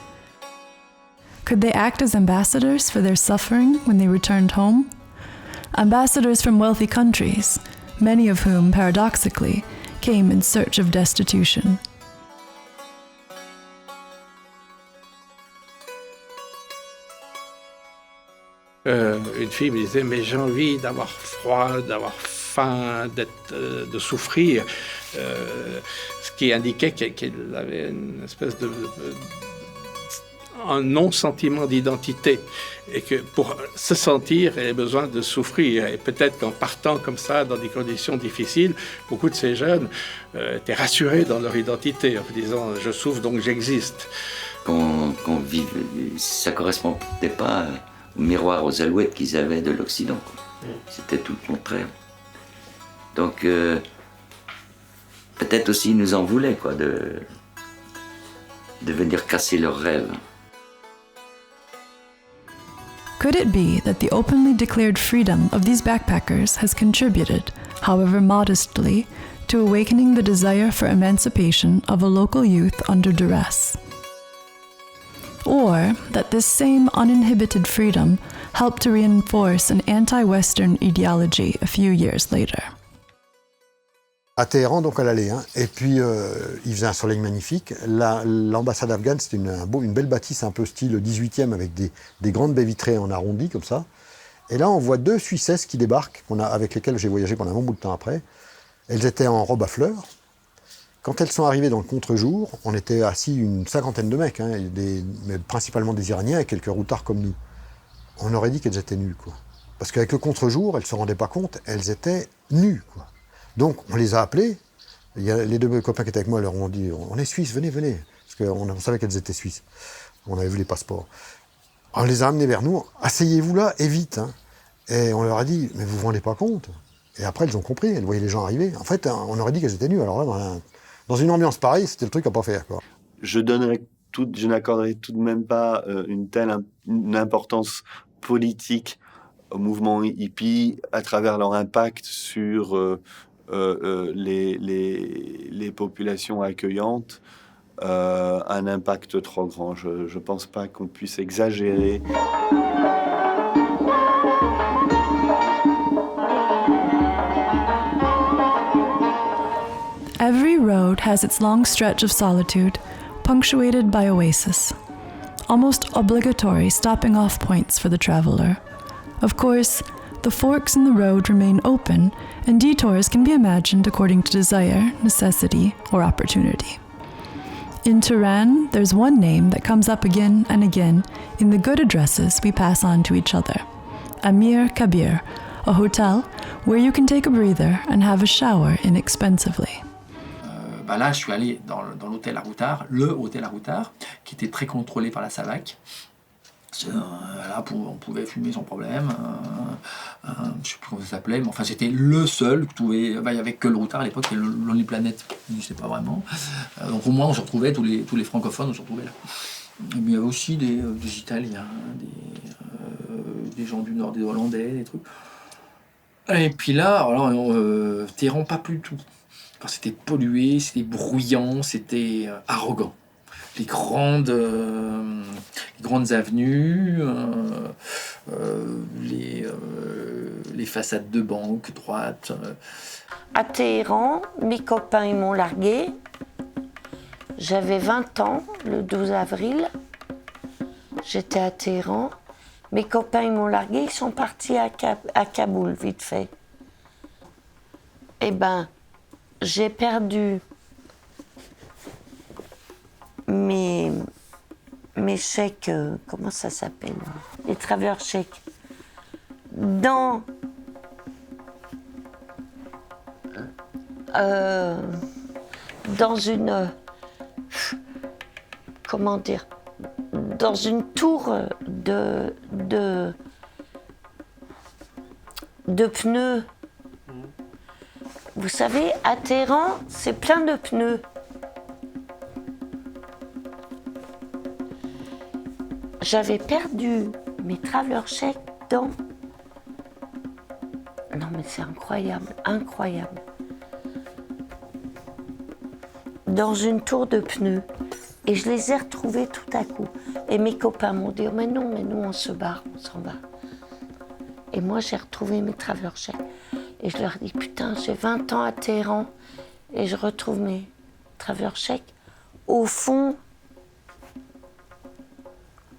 Could they act as ambassadors for their suffering when they returned home? Ambassadors from wealthy countries, many of whom, paradoxically, came in search of destitution. Une fille me disait, mais j'ai envie d'avoir froid, d'avoir faim, de souffrir, ce qui indiquait qu'elle avait une espèce un non-sentiment d'identité, et que pour se sentir, elle a besoin de souffrir. Et peut-être qu'en partant comme ça, dans des conditions difficiles, beaucoup de ces jeunes étaient rassurés dans leur identité, en disant « je souffre, donc j'existe ». Qu'on vive, ça ne correspondait pas au miroir, aux alouettes qu'ils avaient de l'Occident. C'était tout le contraire. Donc, peut-être aussi ils nous en voulaient, quoi, de venir casser leurs rêves. Could it be that the openly declared freedom of these backpackers has contributed, however modestly, to awakening the desire for emancipation of a local youth under duress? Or that this same uninhibited freedom helped to reinforce an anti-Western ideology a few years later? À Téhéran, donc à l'aller, hein. Et puis il faisait un soleil magnifique. L'ambassade afghane, c'était une belle bâtisse un peu style 18e avec des grandes baies vitrées en arrondi comme ça. Et là, on voit deux Suissesses qui débarquent, avec lesquelles j'ai voyagé pendant un bon bout de temps après. Elles étaient en robe à fleurs. Quand elles sont arrivées dans le contre-jour, on était assis une cinquantaine de mecs, hein, mais principalement des Iraniens et quelques routards comme nous. On aurait dit qu'elles étaient nues, quoi. Parce qu'avec le contre-jour, elles ne se rendaient pas compte, elles étaient nues, quoi. Donc on les a appelées, les deux copains qui étaient avec moi leur ont dit « on est Suisses, venez, venez ». Parce qu'on savait qu'elles étaient Suisses, on avait vu les passeports. On les a amenées vers nous, « asseyez-vous là et vite, hein ». Et on leur a dit « mais vous vous rendez pas compte ». Et après elles ont compris, elles voyaient les gens arriver. En fait, on aurait dit qu'elles étaient nues. Alors là, dans une ambiance pareille, c'était le truc à pas faire, quoi. Je n'accorderais tout de même pas une importance politique au mouvement hippie à travers leur impact sur les populations accueillantes, un impact trop grand. Je ne pense pas qu'on puisse exagérer. Every road has its long stretch of solitude, punctuated by oases, almost obligatory stopping-off points for the traveler. Of course, the forks in the road remain open, and detours can be imagined according to desire, necessity, or opportunity. In Tehran, there's one name that comes up again and again in the good addresses we pass on to each other. Amir Kabir, a hotel where you can take a breather and have a shower inexpensively. Là, je suis allé dans l'hôtel Aroutard, le hôtel Aroutard, qui était très contrôlé par la SAVAK. Là, on pouvait fumer sans problème. Je ne sais plus comment ça s'appelait, mais enfin, c'était le seul. Il n'y avait que le Routard à l'époque, c'était Lonely Planet, je ne sais pas vraiment. Donc au moins, on se retrouvait, tous les francophones, on se retrouvait là. Mais il y avait aussi des Italiens, des gens du Nord, des Hollandais, des trucs. Et puis là, Téhéran, pas plus du tout. Enfin, c'était pollué, c'était bruyant, c'était arrogant. Les grandes avenues, les façades de banques droites. À Téhéran, mes copains ils m'ont largué. J'avais 20 ans, le 12 avril. J'étais à Téhéran. Mes copains ils m'ont largué, ils sont partis à Kaboul, vite fait. Eh ben, j'ai perdu mes chèques, comment ça s'appelle? Les travelers chèques. Dans une... Comment dire? Dans une tour de pneus. Vous savez, à Téhéran, c'est plein de pneus. J'avais perdu mes travelers chèques dans... Non mais c'est incroyable, incroyable. Dans une tour de pneus. Et je les ai retrouvés tout à coup. Et mes copains m'ont dit, mais non, on se barre, on s'en va. Et moi, j'ai retrouvé mes travelers chèques. Et je leur ai dit, putain, j'ai 20 ans à Téhéran et je retrouve mes travelers chèques au fond.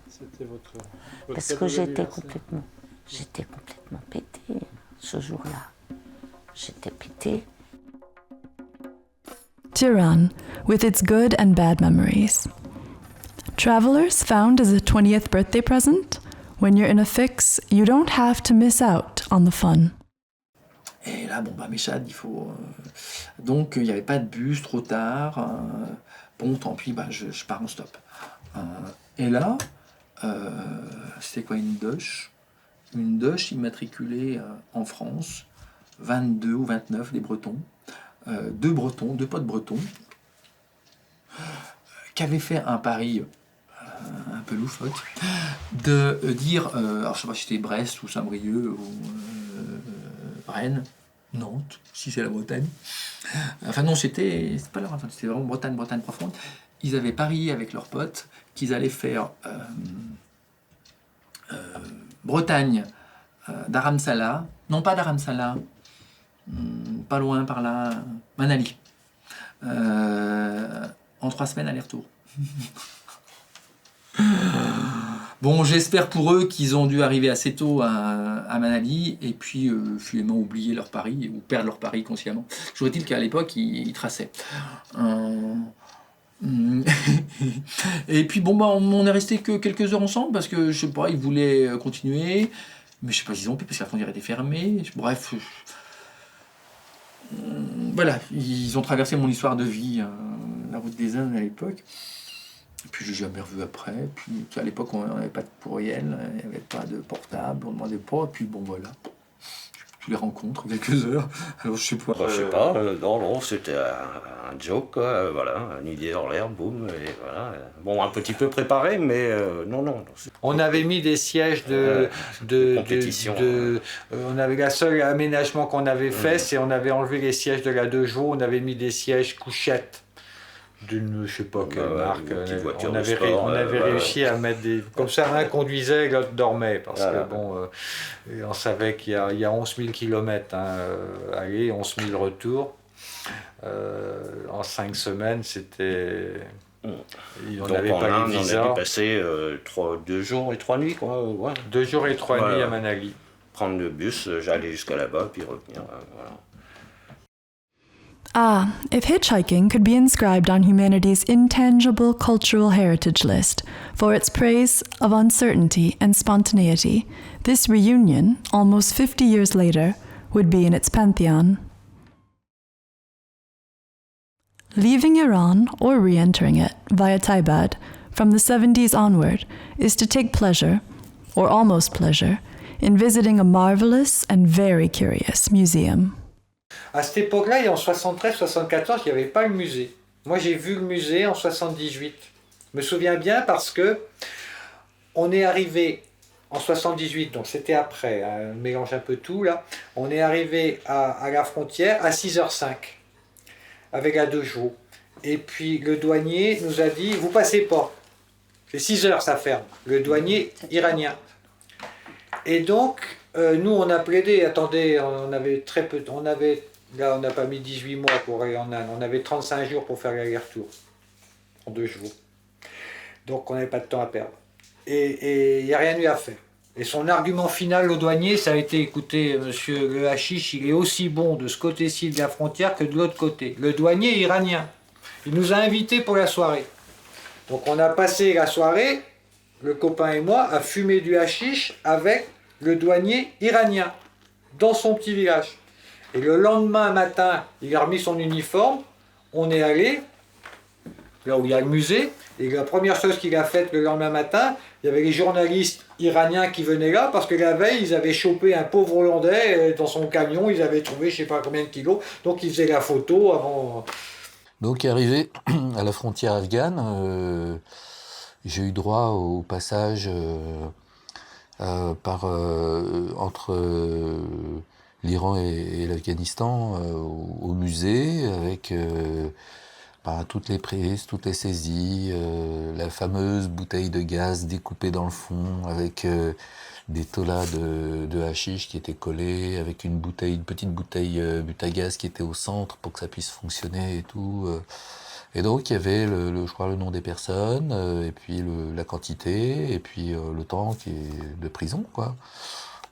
C'était votre Parce que j'étais complètement pétée ce jour-là. J'étais pétée. Tehran, with its good and bad memories. Travelers found as a 20th birthday present, when you're in a fix, you don't have to miss out on the fun. Et là, Mechad, il faut... Donc, il n'y avait pas de bus, trop tard. Bon, tant pis, je pars en stop. Et là, c'était quoi, une Doche immatriculée en France, 22 ou 29, des Bretons. Deux potes bretons, qui avaient fait un pari un peu loufoque, de dire, alors je sais pas si c'était Brest ou Saint-Brieuc ou Rennes, Nantes, si c'est la Bretagne. Enfin non, c'était pas la Bretagne, c'était vraiment Bretagne profonde. Ils avaient parié avec leurs potes qu'ils allaient faire Bretagne, Dharamsala, non pas Dharamsala, pas loin par là, Manali. En 3 semaines aller-retour. Bon, j'espère pour eux qu'ils ont dû arriver assez tôt à Manali et puis finalement oublier leur pari ou perdre leur pari consciemment. Je vous dis qu'à l'époque, ils traçaient. Et puis on est resté que quelques heures ensemble parce que je sais pas, ils voulaient continuer, mais je sais pas s'ils ont pu parce que la frontière était fermée. Bref. Voilà, ils ont traversé mon histoire de vie, la route des Indes à l'époque. Et puis je l'ai jamais revu après. Puis à l'époque, on n'avait pas de courriel, il n'y avait pas de portable, on ne demandait pas. Et puis voilà, tu les rencontres quelques heures. Alors je sais pas. Je sais pas, non, c'était un joke, quoi, voilà, une idée dans l'air, boum, et voilà. Bon, un petit peu préparé, mais non. On avait mis des sièges de compétition. On avait la seule aménagement qu'on avait fait, c'est on avait enlevé les sièges de la 2 jours, on avait mis des sièges couchettes d'une, je sais pas quelle marque. On avait réussi à mettre des... Comme ça, l'un conduisait et l'autre dormait, parce que on savait qu'il y a 11 000 km aller, 11 000 retours. En 5 semaines, c'était... On avait pas les visas. On a passé 2 jours et 3 nuits, quoi. Ouais. 2 jours et 3 nuits à Manali. Prendre le bus, j'allais jusqu'à là-bas, puis revenir. Voilà. Ah, if hitchhiking could be inscribed on humanity's intangible cultural heritage list for its praise of uncertainty and spontaneity, this reunion, almost 50 years later, would be in its pantheon. Leaving Iran or re-entering it via Taibad from the 70s onward is to take pleasure, or almost pleasure, in visiting a marvelous and very curious museum. À cette époque-là, et en 73-74, il n'y avait pas le musée. Moi, j'ai vu le musée en 78. Je me souviens bien parce que on est arrivé en 78, donc c'était après, hein, on mélange un peu tout là. On est arrivé à la frontière à 6h05 avec la 2 chevaux. Et puis le douanier nous a dit, vous passez pas. C'est 6h ça ferme. Le douanier iranien. Et donc, nous on a plaidé, attendez, on avait très peu, là on n'a pas mis 18 mois pour aller en Inde, on avait 35 jours pour faire l'aller-retour, en 2 jours. Donc on n'avait pas de temps à perdre. Et il n'y a rien eu à faire. Et son argument final au douanier, ça a été, écoutez, monsieur, le hashish, il est aussi bon de ce côté-ci de la frontière que de l'autre côté. Le douanier iranien, il nous a invités pour la soirée. Donc on a passé la soirée, le copain et moi, à fumer du hashish avec le douanier iranien, dans son petit village. Et le lendemain matin, il a remis son uniforme, on est allé, là où il y a le musée, et la première chose qu'il a faite le lendemain matin, il y avait les journalistes iraniens qui venaient là, parce que la veille, ils avaient chopé un pauvre Hollandais dans son camion, ils avaient trouvé je ne sais pas combien de kilos, donc ils faisaient la photo avant... Donc arrivé à la frontière afghane, j'ai eu droit au passage entre l'Iran et l'Afghanistan au musée avec toutes les prises, toutes les saisies, la fameuse bouteille de gaz découpée dans le fond avec des tolas de hashish qui étaient collés, avec une petite bouteille butagaz qui était au centre pour que ça puisse fonctionner et tout. Et donc il y avait je crois le nom des personnes, et puis la quantité, et puis le temps qui est de prison, quoi.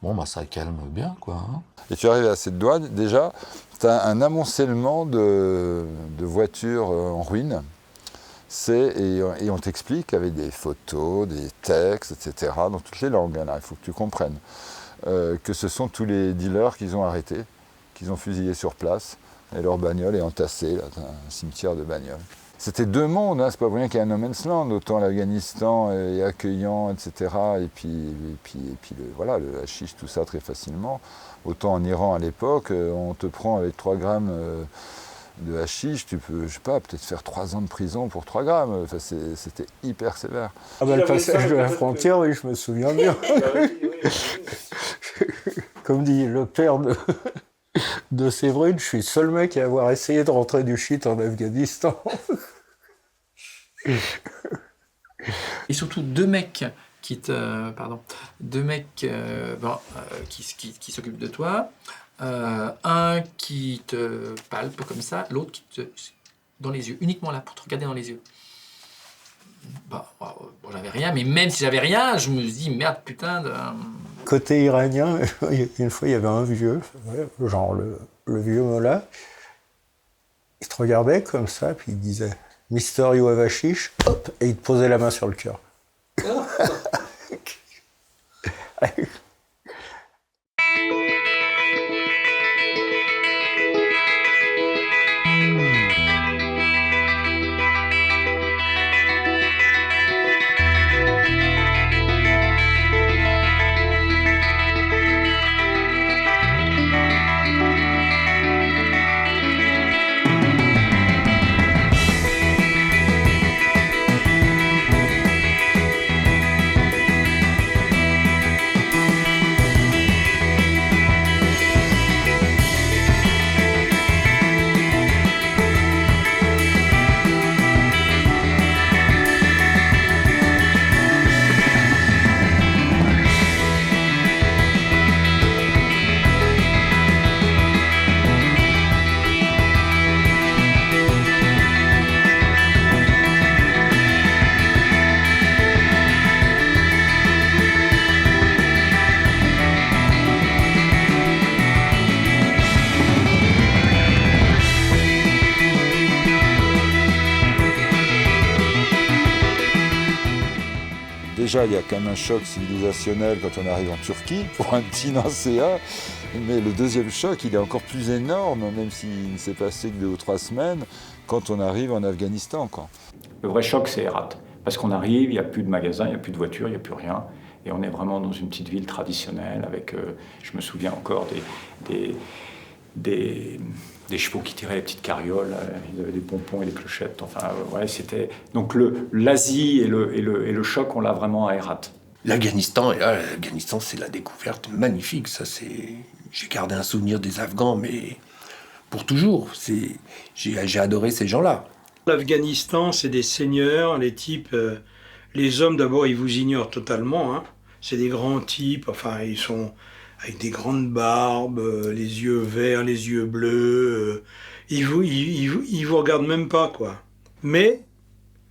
Bon, bah ça calme bien, quoi. Hein. Et tu arrives à cette douane, déjà, tu as un amoncellement de voitures en ruine. Et on t'explique avec des photos, des textes, etc., dans toutes les langues. Il faut que tu comprennes que ce sont tous les dealers qu'ils ont arrêtés, qu'ils ont fusillés sur place, et leur bagnole est entassée, là, dans un cimetière de bagnoles. C'était 2 mondes, hein, c'est pas pour rien qu'il y a un no man's land, autant l'Afghanistan est accueillant, etc., et puis le hashish, tout ça très facilement. Autant en Iran à l'époque, on te prend avec 3 grammes de hashish, tu peux, je sais pas, peut-être faire 3 ans de prison pour 3 grammes. Enfin, c'était hyper sévère. Ah bah, le passage de la frontière, oui, je me souviens bien. Comme dit le père de Séverine, je suis le seul mec à avoir essayé de rentrer du shit en Afghanistan. Et surtout 2 mecs qui s'occupent de toi, un qui te palpe comme ça, l'autre qui te dans les yeux, uniquement là pour te regarder dans les yeux. Bon, j'avais rien, mais même si j'avais rien, je me dis merde, putain de... Côté iranien, une fois il y avait un vieux, genre le vieux Mollah, il te regardait comme ça, puis il disait Mister you have hashish, hop, et il te posait la main sur le cœur. déjà, il y a quand même un choc civilisationnel quand on arrive en Turquie, pour un petit nancéa. Mais le deuxième choc, il est encore plus énorme, même s'il ne s'est passé que 2 ou 3 semaines, quand on arrive en Afghanistan, quoi. Le vrai choc, c'est Herat. Parce qu'on arrive, il n'y a plus de magasins, il n'y a plus de voitures, il n'y a plus rien. Et on est vraiment dans une petite ville traditionnelle avec, je me souviens encore, des chevaux qui tiraient les petites carrioles, ils avaient des pompons et des clochettes. Enfin, ouais, c'était... Donc l'Asie et le choc, on l'a vraiment à Herat. L'Afghanistan, et là, l'Afghanistan, c'est la découverte magnifique. Ça, c'est... J'ai gardé un souvenir des Afghans, mais pour toujours. J'ai adoré ces gens-là. L'Afghanistan, c'est des seigneurs, les types... les hommes, d'abord, ils vous ignorent totalement, hein. C'est des grands types, enfin, ils sont avec des grandes barbes, les yeux verts, les yeux bleus. Ils vous regardent même pas, quoi. Mais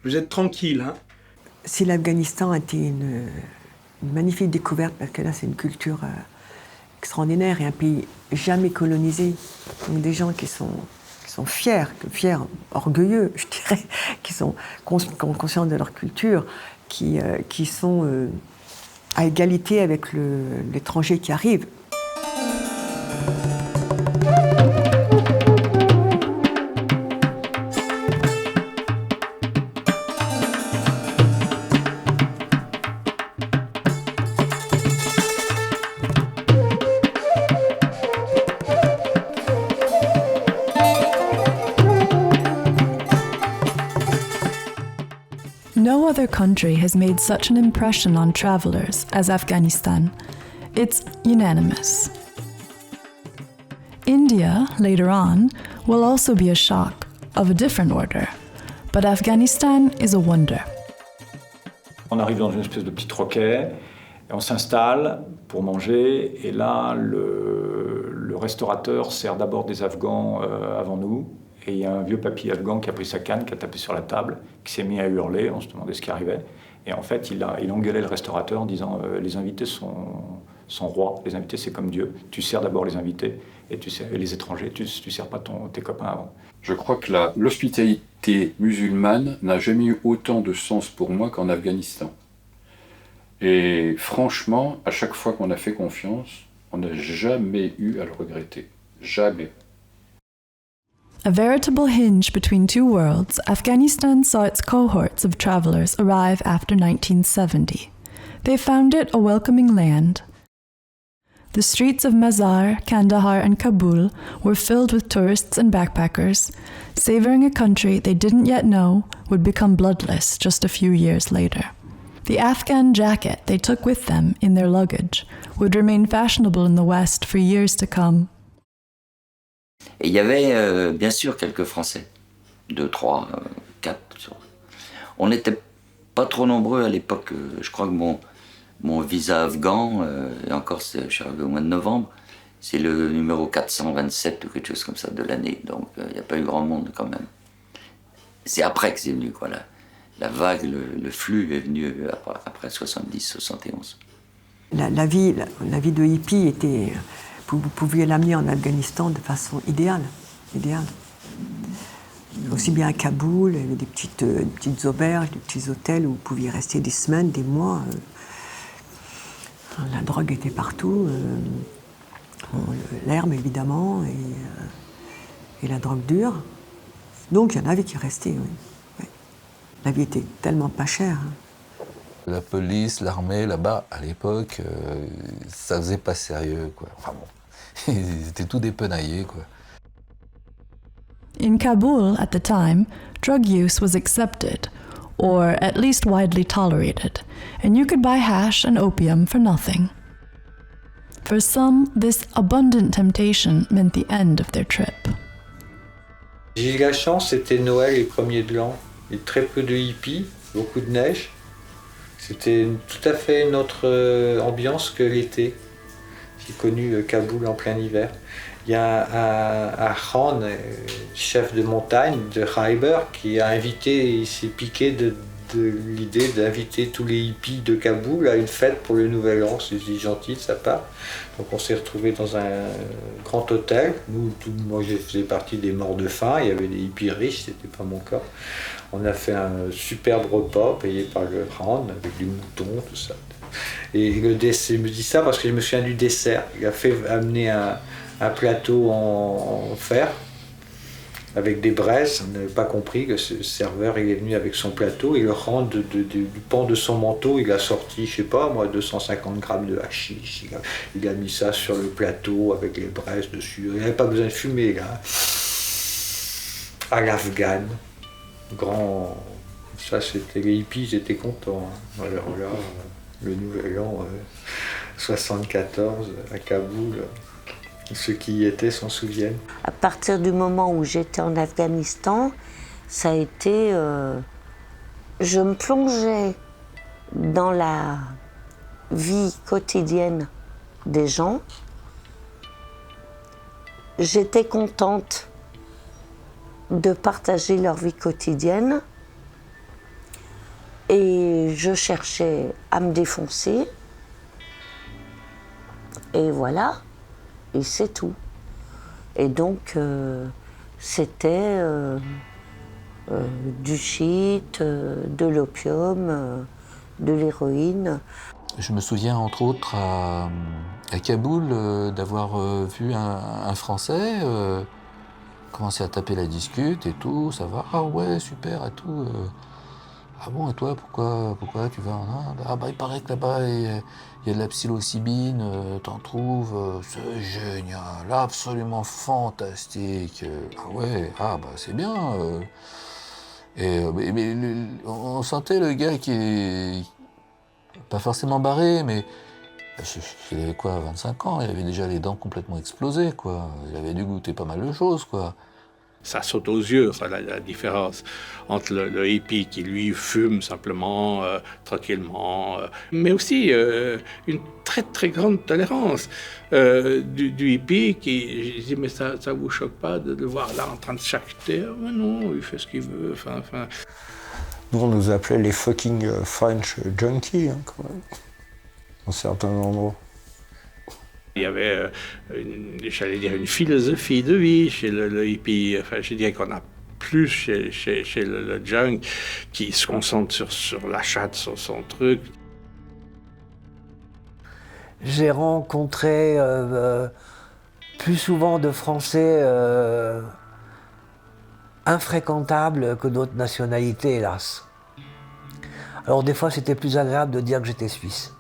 vous êtes tranquille, hein. Si l'Afghanistan a été une magnifique découverte, parce que là, c'est une culture extraordinaire et un pays jamais colonisé. Donc des gens qui sont fiers, orgueilleux, je dirais, qui sont conscients de leur culture, qui sont à égalité avec l'étranger qui arrive. No other country has made such an impression on travelers as Afghanistan. It's unanimous. India, later on, will also be a shock, of a different order. But Afghanistan is a wonder. On arrive dans une espèce de petit troquet, et on s'installe pour manger, et là, le restaurateur sert d'abord des Afghans avant nous. Et il y a un vieux papy afghan qui a pris sa canne, qui a tapé sur la table, qui s'est mis à hurler, on se demandait ce qui arrivait. Et en fait, il engueulait le restaurateur en disant les invités sont rois, les invités c'est comme Dieu. Tu sers d'abord les invités et les étrangers, tu sers pas tes copains avant. Je crois que l'hospitalité musulmane n'a jamais eu autant de sens pour moi qu'en Afghanistan. Et franchement, à chaque fois qu'on a fait confiance, on n'a jamais eu à le regretter. Jamais. A veritable hinge between two worlds, Afghanistan saw its cohorts of travelers arrive after 1970. They found it a welcoming land. The streets of Mazar, Kandahar, and Kabul were filled with tourists and backpackers, savoring a country they didn't yet know would become bloodless just a few years later. The Afghan jacket they took with them in their luggage would remain fashionable in the West for years to come. Et il y avait bien sûr quelques Français, 2, 3, 4. On n'était pas trop nombreux à l'époque. Je crois que mon visa afghan, et encore je suis arrivé au mois de novembre, c'est le numéro 427 ou quelque chose comme ça de l'année. Donc il n'y a pas eu grand monde quand même. C'est après que c'est venu, quoi. La vague, le flux est venu après 70, 71. La vie de hippie était... Vous pouviez l'amener en Afghanistan de façon idéale. Aussi bien à Kaboul, il y avait des petites auberges, des petits hôtels où vous pouviez rester des semaines, des mois. La drogue était partout, l'herbe évidemment, et la drogue dure. Donc il y en avait qui restaient, oui. Ouais. La vie était tellement pas chère. La police, l'armée, là-bas, à l'époque, ça faisait pas sérieux, quoi. Enfin bon, ils étaient tous dépenaillés, quoi. In Kabul, at the time, drug use was accepted, or at least widely tolerated, and you could buy hash and opium for nothing. For some, this abundant temptation meant the end of their trip. J'ai eu la chance, c'était Noël et 1er de l'an, et très peu de hippies, beaucoup de neige. C'était tout à fait une autre ambiance que l'été. J'ai connu Kaboul en plein hiver. Il y a un Khan, chef de montagne de Khyber, qui a invité, il s'est piqué de l'idée d'inviter tous les hippies de Kaboul à une fête pour le Nouvel An. C'est gentil de sa part. Donc on s'est retrouvés dans un grand hôtel. Moi je faisais partie des morts de faim, il y avait des hippies riches, c'était pas mon cas. On a fait un superbe repas payé par le Rand avec du mouton, tout ça. Et le dessert, je me dis ça parce que je me souviens du dessert. Il a fait amener un plateau en fer avec des braises. On n'avait pas compris que ce serveur il est venu avec son plateau et le Rand du pan de son manteau, il a sorti, je sais pas moi, 250 grammes de hashish. Il a mis ça sur le plateau avec les braises dessus. Il n'avait pas besoin de fumer là. À l'afghane, grand. Ça c'était les hippies, ils étaient contents. Hein. Alors là, le nouvel an 74 à Kaboul. Ceux qui y étaient s'en souviennent. À partir du moment où j'étais en Afghanistan, ça a été... je me plongeais dans la vie quotidienne des gens. J'étais contente de partager leur vie quotidienne et je cherchais à me défoncer. Et voilà. Et c'est tout. Et donc, c'était du shit, de l'opium, de l'héroïne. Je me souviens entre autres à Kaboul d'avoir vu un Français commencer à taper la discute et tout, ça va, ah ouais, super et tout. Ah bon, et toi, pourquoi tu vas en Inde? Ah bah il paraît que là-bas il y a de la psilocybine, t'en trouves, c'est génial, absolument fantastique. Ah ouais, ah bah c'est bien. On sentait le gars qui est pas forcément barré, mais il avait quoi, 25 ans, il avait déjà les dents complètement explosées, quoi. Il avait dû goûter pas mal de choses, quoi. Ça saute aux yeux, ça, la différence entre le hippie qui, lui, fume simplement, tranquillement, mais aussi une très, très grande tolérance du hippie qui, je dis, mais ça vous choque pas de le voir là en train de s'acheter? Mais non, il fait ce qu'il veut, enfin... Nous, on nous appelait les fucking French junkies, hein, quand même, dans certains endroits. Il y avait, j'allais dire, une philosophie de vie chez le hippie. Enfin, je dirais qu'on a plus chez le junk qui se concentre sur l'achat de son truc. J'ai rencontré plus souvent de Français infréquentables que d'autres nationalités, hélas. Alors des fois, c'était plus agréable de dire que j'étais suisse.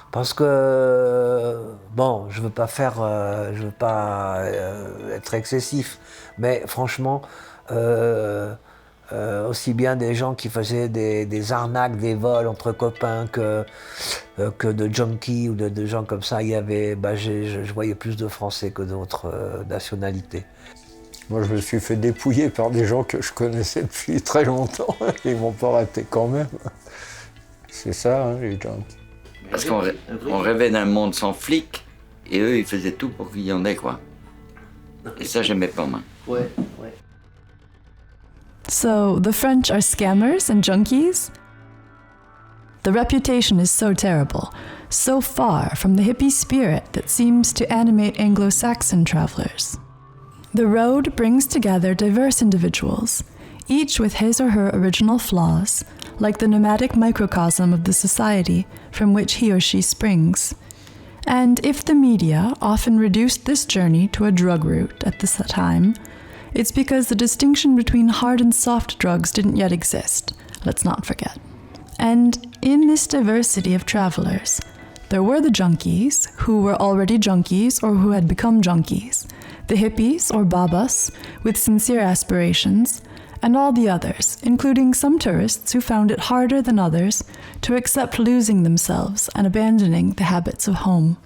Parce que, bon, je veux pas être excessif, mais franchement, aussi bien des gens qui faisaient des arnaques, des vols entre copains que de junkies ou de gens comme ça, il y avait, je voyais plus de Français que d'autres nationalités. Moi, je me suis fait dépouiller par des gens que je connaissais depuis très longtemps, et ils m'ont pas raté quand même. C'est ça, hein, les junkies. Parce qu'on rêvait d'un monde sans flics, et eux, ils faisaient tout pour qu'il y en ait, quoi. Et ça, j'aimais pas, moi. Ouais, ouais. So, the French are scammers and junkies? The reputation is so terrible, so far from the hippie spirit that seems to animate Anglo-Saxon travelers. The road brings together diverse individuals, each with his or her original flaws, like the nomadic microcosm of the society from which he or she springs. And if the media often reduced this journey to a drug route at this time, it's because the distinction between hard and soft drugs didn't yet exist, let's not forget. And in this diversity of travelers, there were the junkies, who were already junkies or who had become junkies, the hippies or babas with sincere aspirations, and all the others, including some tourists who found it harder than others to accept losing themselves and abandoning the habits of home.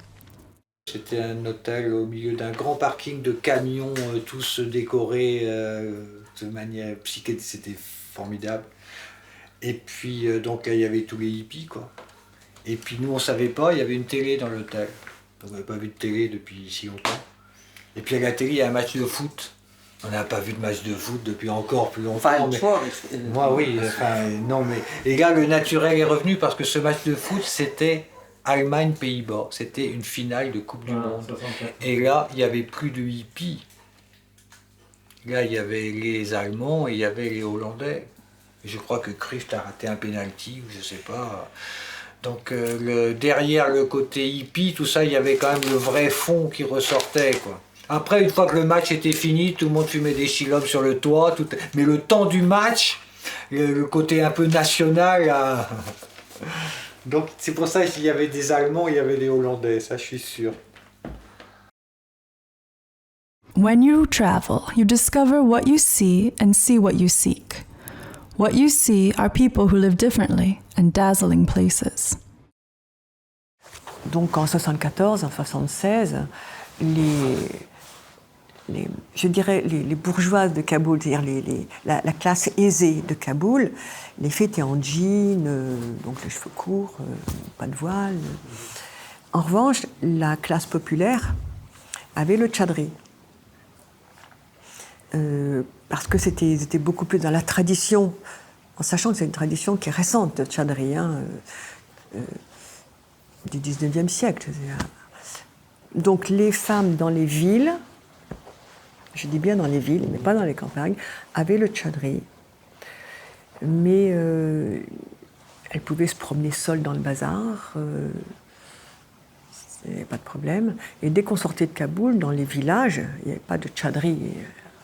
C'était un hôtel au milieu d'un grand parking de camions, tous décorés de manière psychédélique, c'était formidable. Et puis, donc, il y avait tous les hippies, quoi. Et puis, nous, on savait pas, il y avait une télé dans l'hôtel. On n'avait pas vu de télé depuis si longtemps. Et puis, à la télé, il y a un match de foot. On n'a pas vu de match de foot depuis encore plus longtemps. Enfin, moi, oui. Enfin, non, mais... Et là, le naturel est revenu parce que ce match de foot, c'était Allemagne-Pays-Bas. C'était une finale de Coupe du Monde. Et là, il n'y avait plus de hippies. Là, il y avait les Allemands et il y avait les Hollandais. Je crois que Christ a raté un penalty, ou je sais pas. Donc derrière le côté hippie, tout ça, il y avait quand même le vrai fond qui ressortait, quoi. Après, une fois que le match était fini, tout le monde fumait des chilobs sur le toit. Mais le temps du match, le côté un peu national... Donc c'est pour ça qu'il y avait des Allemands, il y avait des Hollandais, ça je suis sûr. When you travel, you discover what you see and see what you seek. What you see are people who live differently and dazzling places. Donc en 74, en 76, je dirais les bourgeoises de Kaboul, c'est-à-dire la classe aisée de Kaboul, les filles étaient en jean, donc les cheveux courts, pas de voile. En revanche, la classe populaire avait le tchadri. Parce que c'était beaucoup plus dans la tradition, en sachant que c'est une tradition qui est récente, le tchadri, du 19e siècle. Donc les femmes dans les villes, je dis bien dans les villes, mais pas dans les campagnes, avaient le tchadri. Mais elles pouvaient se promener seules dans le bazar, pas de problème. Et dès qu'on sortait de Kaboul, dans les villages, il n'y avait pas de tchadri,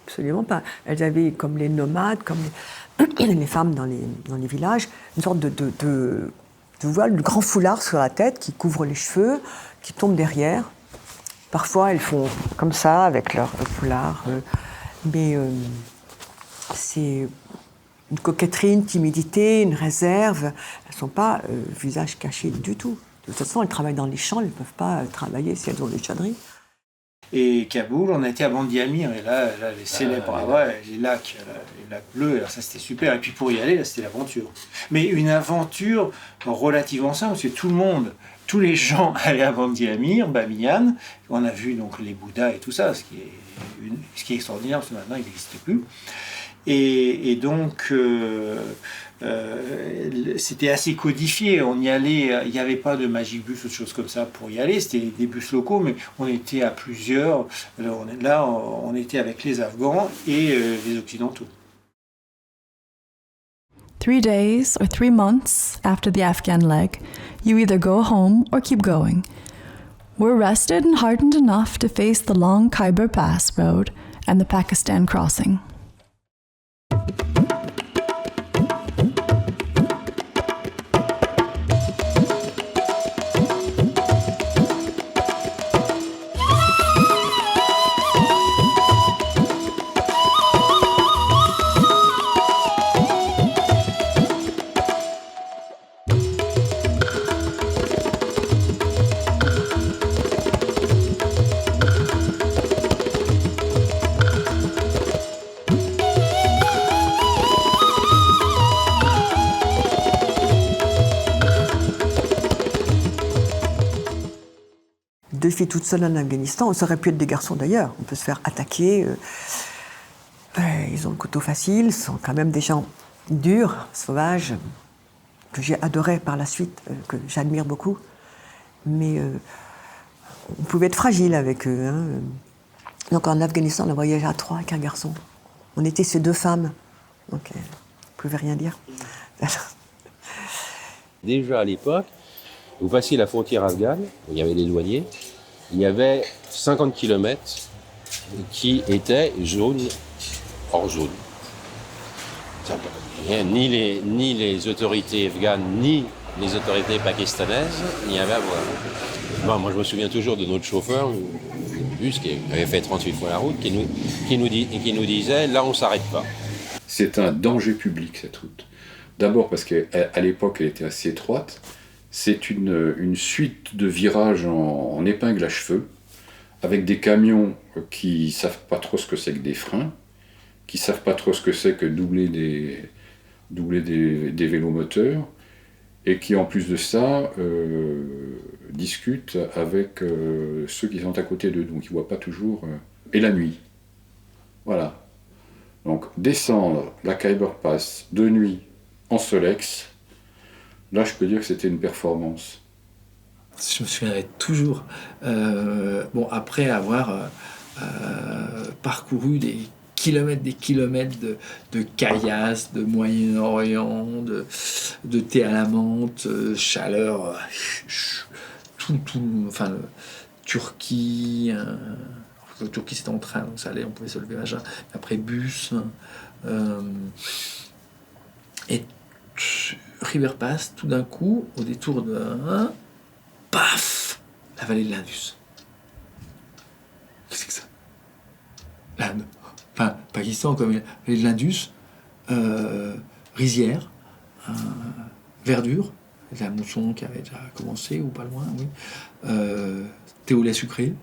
absolument pas. Elles avaient, comme les nomades, comme les femmes dans les villages, une sorte de voile, de grand foulard sur la tête qui couvre les cheveux, qui tombe derrière. Parfois, elles font comme ça, avec leur foulard. Mais c'est une coquetterie, une timidité, une réserve. Elles ne sont pas visage caché du tout. De toute façon, elles travaillent dans les champs, elles ne peuvent pas travailler si elles ont des tchadris. Et Kaboul, on a été à Bandi Amir, et là les célèbres, les lacs bleus, alors ça c'était super. Et puis pour y aller, là c'était l'aventure. Mais une aventure relativement simple, parce que tout le monde, tous les gens allaient à Bandi Amir, Bamiyan. On a vu donc les Bouddhas et tout ça, ce qui est extraordinaire, parce que maintenant il n'existe plus. Et donc, c'était assez codifié. On y allait, il n'y avait pas de Magic Bus ou de choses comme ça pour y aller. C'était des bus locaux, mais on était à plusieurs. Alors, on était avec les Afghans et les Occidentaux. 3 days or 3 months after the Afghan leg, you either go home or keep going. We're rested and hardened enough to face the long Khyber Pass road and the Pakistan crossing. Deux filles toutes seules en Afghanistan, ça aurait pu être des garçons d'ailleurs, on peut se faire attaquer. Ils ont le couteau facile, sont quand même des gens durs, sauvages, que j'ai adoré par la suite, que j'admire beaucoup. Mais on pouvait être fragile avec eux. Donc en Afghanistan, on a voyagé à 3 avec un garçon. On était ces 2 femmes, donc on ne pouvait rien dire. Déjà à l'époque, vous passiez la frontière afghane, où il y avait les douaniers, il y avait 50 km qui étaient jaunes, hors zone. Ni les autorités afghanes, ni les autorités pakistanaises n'y avaient à voir. Bon, moi, je me souviens toujours de notre chauffeur, le bus qui avait fait 38 fois la route, qui nous disait « là, on ne s'arrête pas ». C'est un danger public, cette route. D'abord parce qu'à l'époque, elle était assez étroite. C'est une suite de virages en épingle à cheveux, avec des camions qui ne savent pas trop ce que c'est que des freins, qui ne savent pas trop ce que c'est que doubler des vélomoteurs, et qui en plus de ça discutent avec ceux qui sont à côté d'eux, donc ils ne voient pas toujours. Et la nuit. Voilà. Donc descendre la Khyber Pass de nuit en Solex, là je peux dire que c'était une performance. Je me souviendrai toujours, après avoir parcouru des kilomètres de caillasses, de Moyen-Orient, de thé à la menthe, chaleur, enfin, Turquie. La Turquie, c'était en train, donc ça allait, on pouvait se lever, machin. Après, bus. Et River Pass, tout d'un coup, au détour de paf, la vallée de l'Indus. Qu'est-ce que c'est que ça? L'Inde. Enfin, Pakistan, comme la vallée de l'Indus, rizière, verdure, la mousson qui avait déjà commencé, ou pas loin, oui. Thé au lait sucré.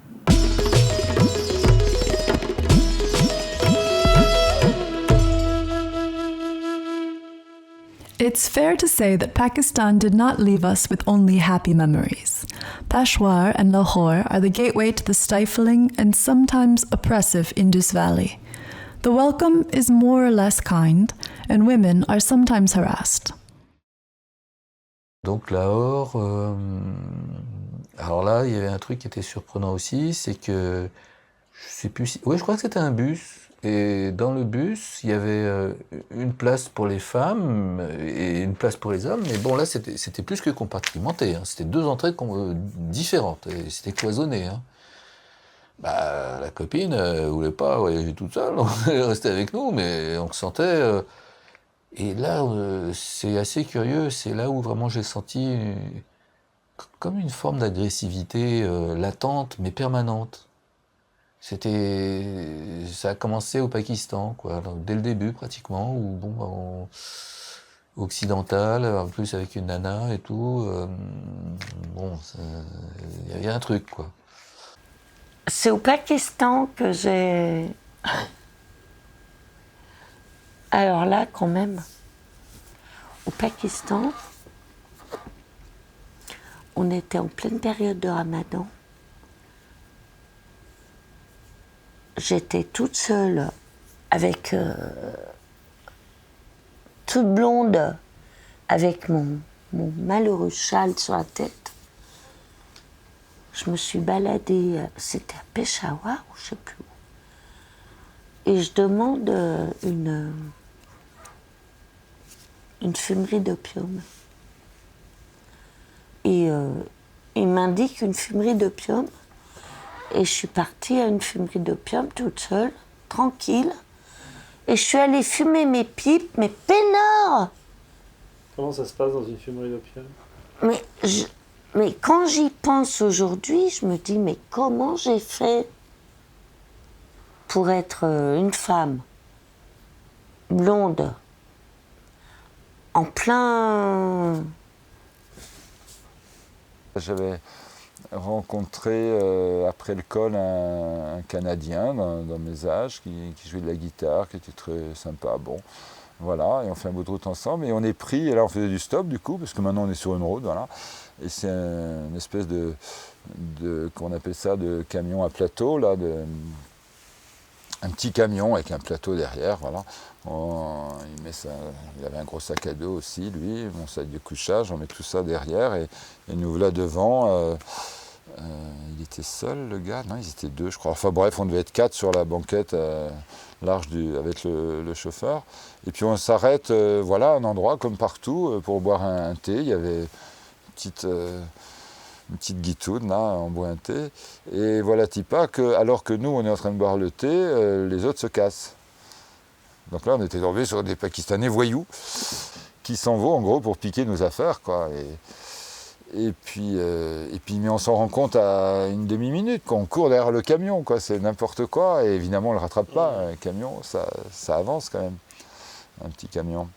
It's fair to say that Pakistan did not leave us with only happy memories. Peshawar and Lahore are the gateway to the stifling and sometimes oppressive Indus Valley. The welcome is more or less kind, and women are sometimes harassed. Donc Lahore, alors là, il y avait un truc qui était surprenant aussi, c'est que, je sais plus si... Oui, je crois que c'était un bus. Et dans le bus, il y avait une place pour les femmes et une place pour les hommes. Mais bon, là, c'était plus que compartimenté. Hein. C'était deux entrées différentes. Et c'était cloisonné. Hein. Bah, la copine voulait pas voyager toute seule. Elle restait avec nous, mais on se sentait... Et là, c'est assez curieux. C'est là où vraiment j'ai senti comme une forme d'agressivité latente, mais permanente. Ça a commencé au Pakistan, quoi, dès le début pratiquement, où bon, occidental, en plus avec une nana et tout, bon, il y a un truc, quoi. C'est au Pakistan que j'ai... Alors là, quand même, au Pakistan, on était en pleine période de Ramadan. J'étais toute seule, avec toute blonde, avec mon malheureux châle sur la tête. Je me suis baladée, c'était à Peshawar, ou je sais plus où. Et je demande une fumerie d'opium. Et il m'indique une fumerie d'opium. Et je suis partie à une fumerie d'opium toute seule, tranquille. Et je suis allée fumer mes pipes, mais peinard. Comment ça se passe dans une fumerie d'opium? Mais quand j'y pense aujourd'hui, je me dis, mais comment j'ai fait pour être une femme blonde, en plein... J'avais rencontré après le col un Canadien dans mes âges qui jouait de la guitare, qui était très sympa. Bon, voilà, et on fait un bout de route ensemble et on est pris, et là on faisait du stop du coup, parce que maintenant on est sur une route, voilà. Et c'est une espèce de qu'on appelle ça, de camion à plateau, là, un petit camion avec un plateau derrière, voilà. Il avait un gros sac à dos aussi, lui, mon sac de couchage, on met tout ça derrière, et nous voilà devant. Il était seul, le gars? Non, ils étaient deux, je crois. Enfin bref, on devait être 4 sur la banquette large avec le chauffeur. Et puis on s'arrête, voilà, à un endroit comme partout, pour boire un thé. Il y avait une petite guitoune, là, on boit un thé. Et voilà, pas que, alors que nous, on est en train de boire le thé, les autres se cassent. Donc là, on était tombé sur des Pakistanais voyous qui s'en vont, en gros, pour piquer nos affaires, quoi. Et puis, mais on s'en rend compte à une demi-minute, quand on court derrière le camion, quoi. C'est n'importe quoi. Et évidemment, on ne le rattrape pas. Un camion, ça avance quand même, un petit camion.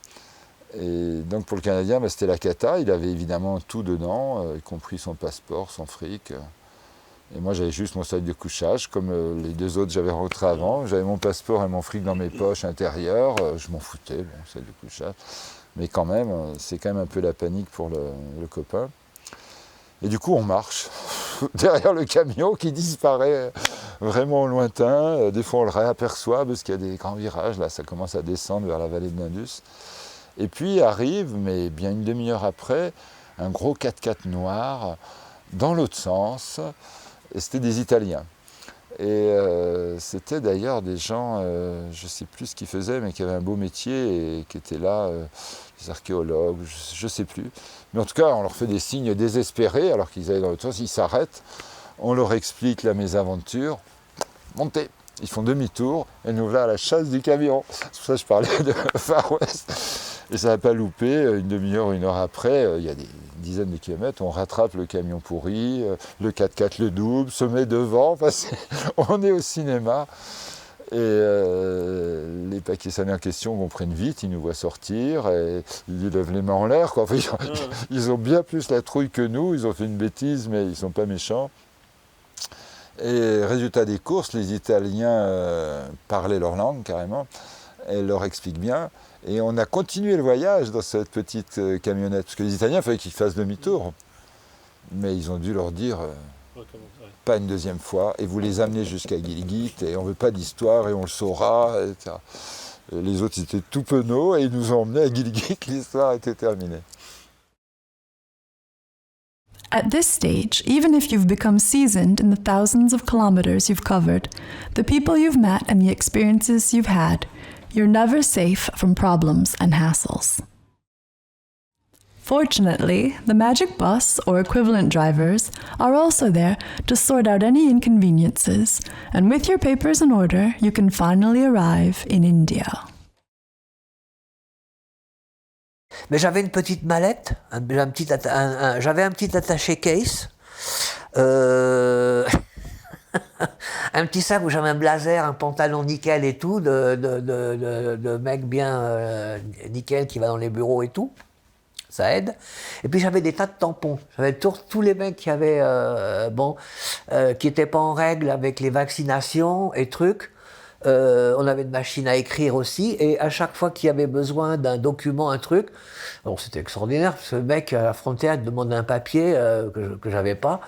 Et donc pour le Canadien, c'était la cata. Il avait évidemment tout dedans, y compris son passeport, son fric. Et moi, j'avais juste mon sac de couchage, comme les deux autres j'avais rencontrés avant. J'avais mon passeport et mon fric dans mes poches intérieures. Je m'en foutais, bon, sac de couchage. Mais quand même, c'est quand même un peu la panique pour le copain. Et du coup, on marche derrière le camion qui disparaît vraiment au lointain. Des fois, on le réaperçoit parce qu'il y a des grands virages. Là, ça commence à descendre vers la vallée de l'Indus. Et puis arrive, mais bien une demi-heure après, un gros 4x4 noir dans l'autre sens. Et c'était des Italiens. Et c'était d'ailleurs des gens, je ne sais plus ce qu'ils faisaient, mais qui avaient un beau métier et qui étaient là, des archéologues, je ne sais plus. Mais en tout cas, on leur fait des signes désespérés alors qu'ils allaient dans le sens, ils s'arrêtent, on leur explique la mésaventure, montez. Ils font demi-tour et nous voilà à la chasse du camion. C'est pour ça que je parlais de Far West. Et ça n'a pas loupé, une demi-heure, une heure après, il y a des dizaines de kilomètres, on rattrape le camion pourri, le 4x4 le double, se met devant, enfin, on est au cinéma. Et les Pakistanais en question comprennent vite, ils nous voient sortir, et ils lèvent les mains en l'air. Enfin, ils ont bien plus la trouille que nous, ils ont fait une bêtise, mais ils ne sont pas méchants. Et résultat des courses, les Italiens parlaient leur langue carrément, et leur expliquent bien. Et on a continué le voyage dans cette petite camionnette, parce que les Italiens, il fallait qu'ils fassent demi-tour. Mais ils ont dû leur dire, pas une deuxième fois, et vous les amenez jusqu'à Gilgit, et on ne veut pas d'histoire, et on le saura, etc. Et les autres, ils étaient tout penauds, et ils nous ont emmenés à Gilgit, l'histoire était terminée. At this stage, even if you've become seasoned in the thousands of kilometers you've covered, the people you've met and the experiences you've had, you're never safe from problems and hassles. Fortunately, the Magic Bus or equivalent drivers are also there to sort out any inconveniences, and with your papers in order, you can finally arrive in India. Mais j'avais une petite mallette, j'avais un petit attaché case, un petit sac où j'avais un blazer, un pantalon nickel et tout, de mec bien nickel qui va dans les bureaux et tout, ça aide. Et puis j'avais des tas de tampons, j'avais tous les mecs qui avaient, qui n'étaient pas en règle avec les vaccinations et trucs. On avait une machine à écrire aussi, et à chaque fois qu'il y avait besoin d'un document, un truc, bon, c'était extraordinaire, parce que le mec à la frontière demandait un papier que j'avais pas.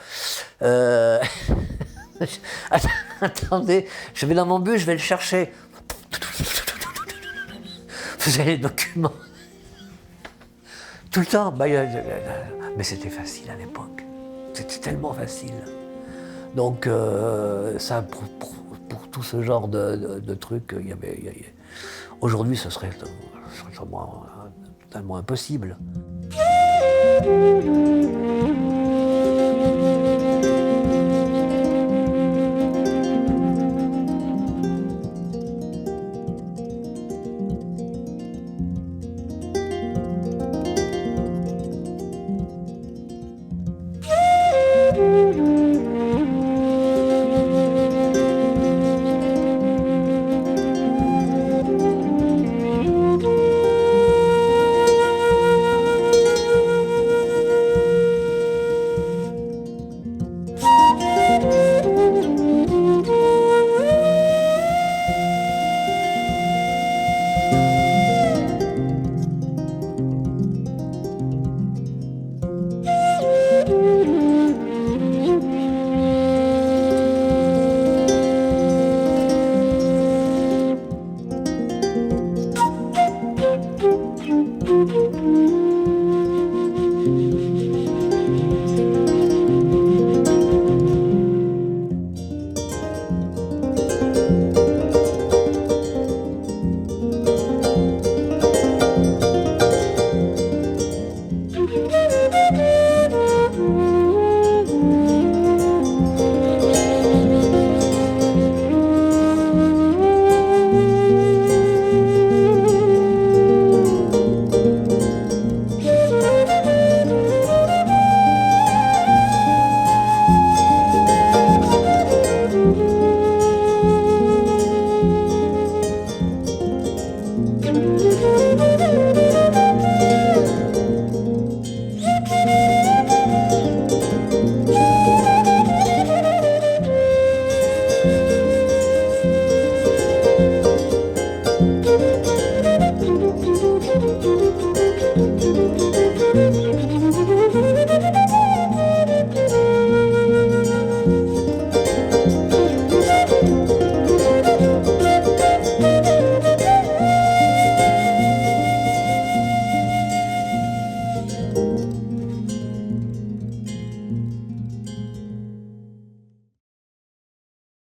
Attendez, je vais dans mon bus, je vais le chercher. Vous avez les documents. Tout le temps. Mais c'était facile à l'époque. C'était tellement facile. Donc, ça, pour tout ce genre de trucs, aujourd'hui, ce serait totalement impossible.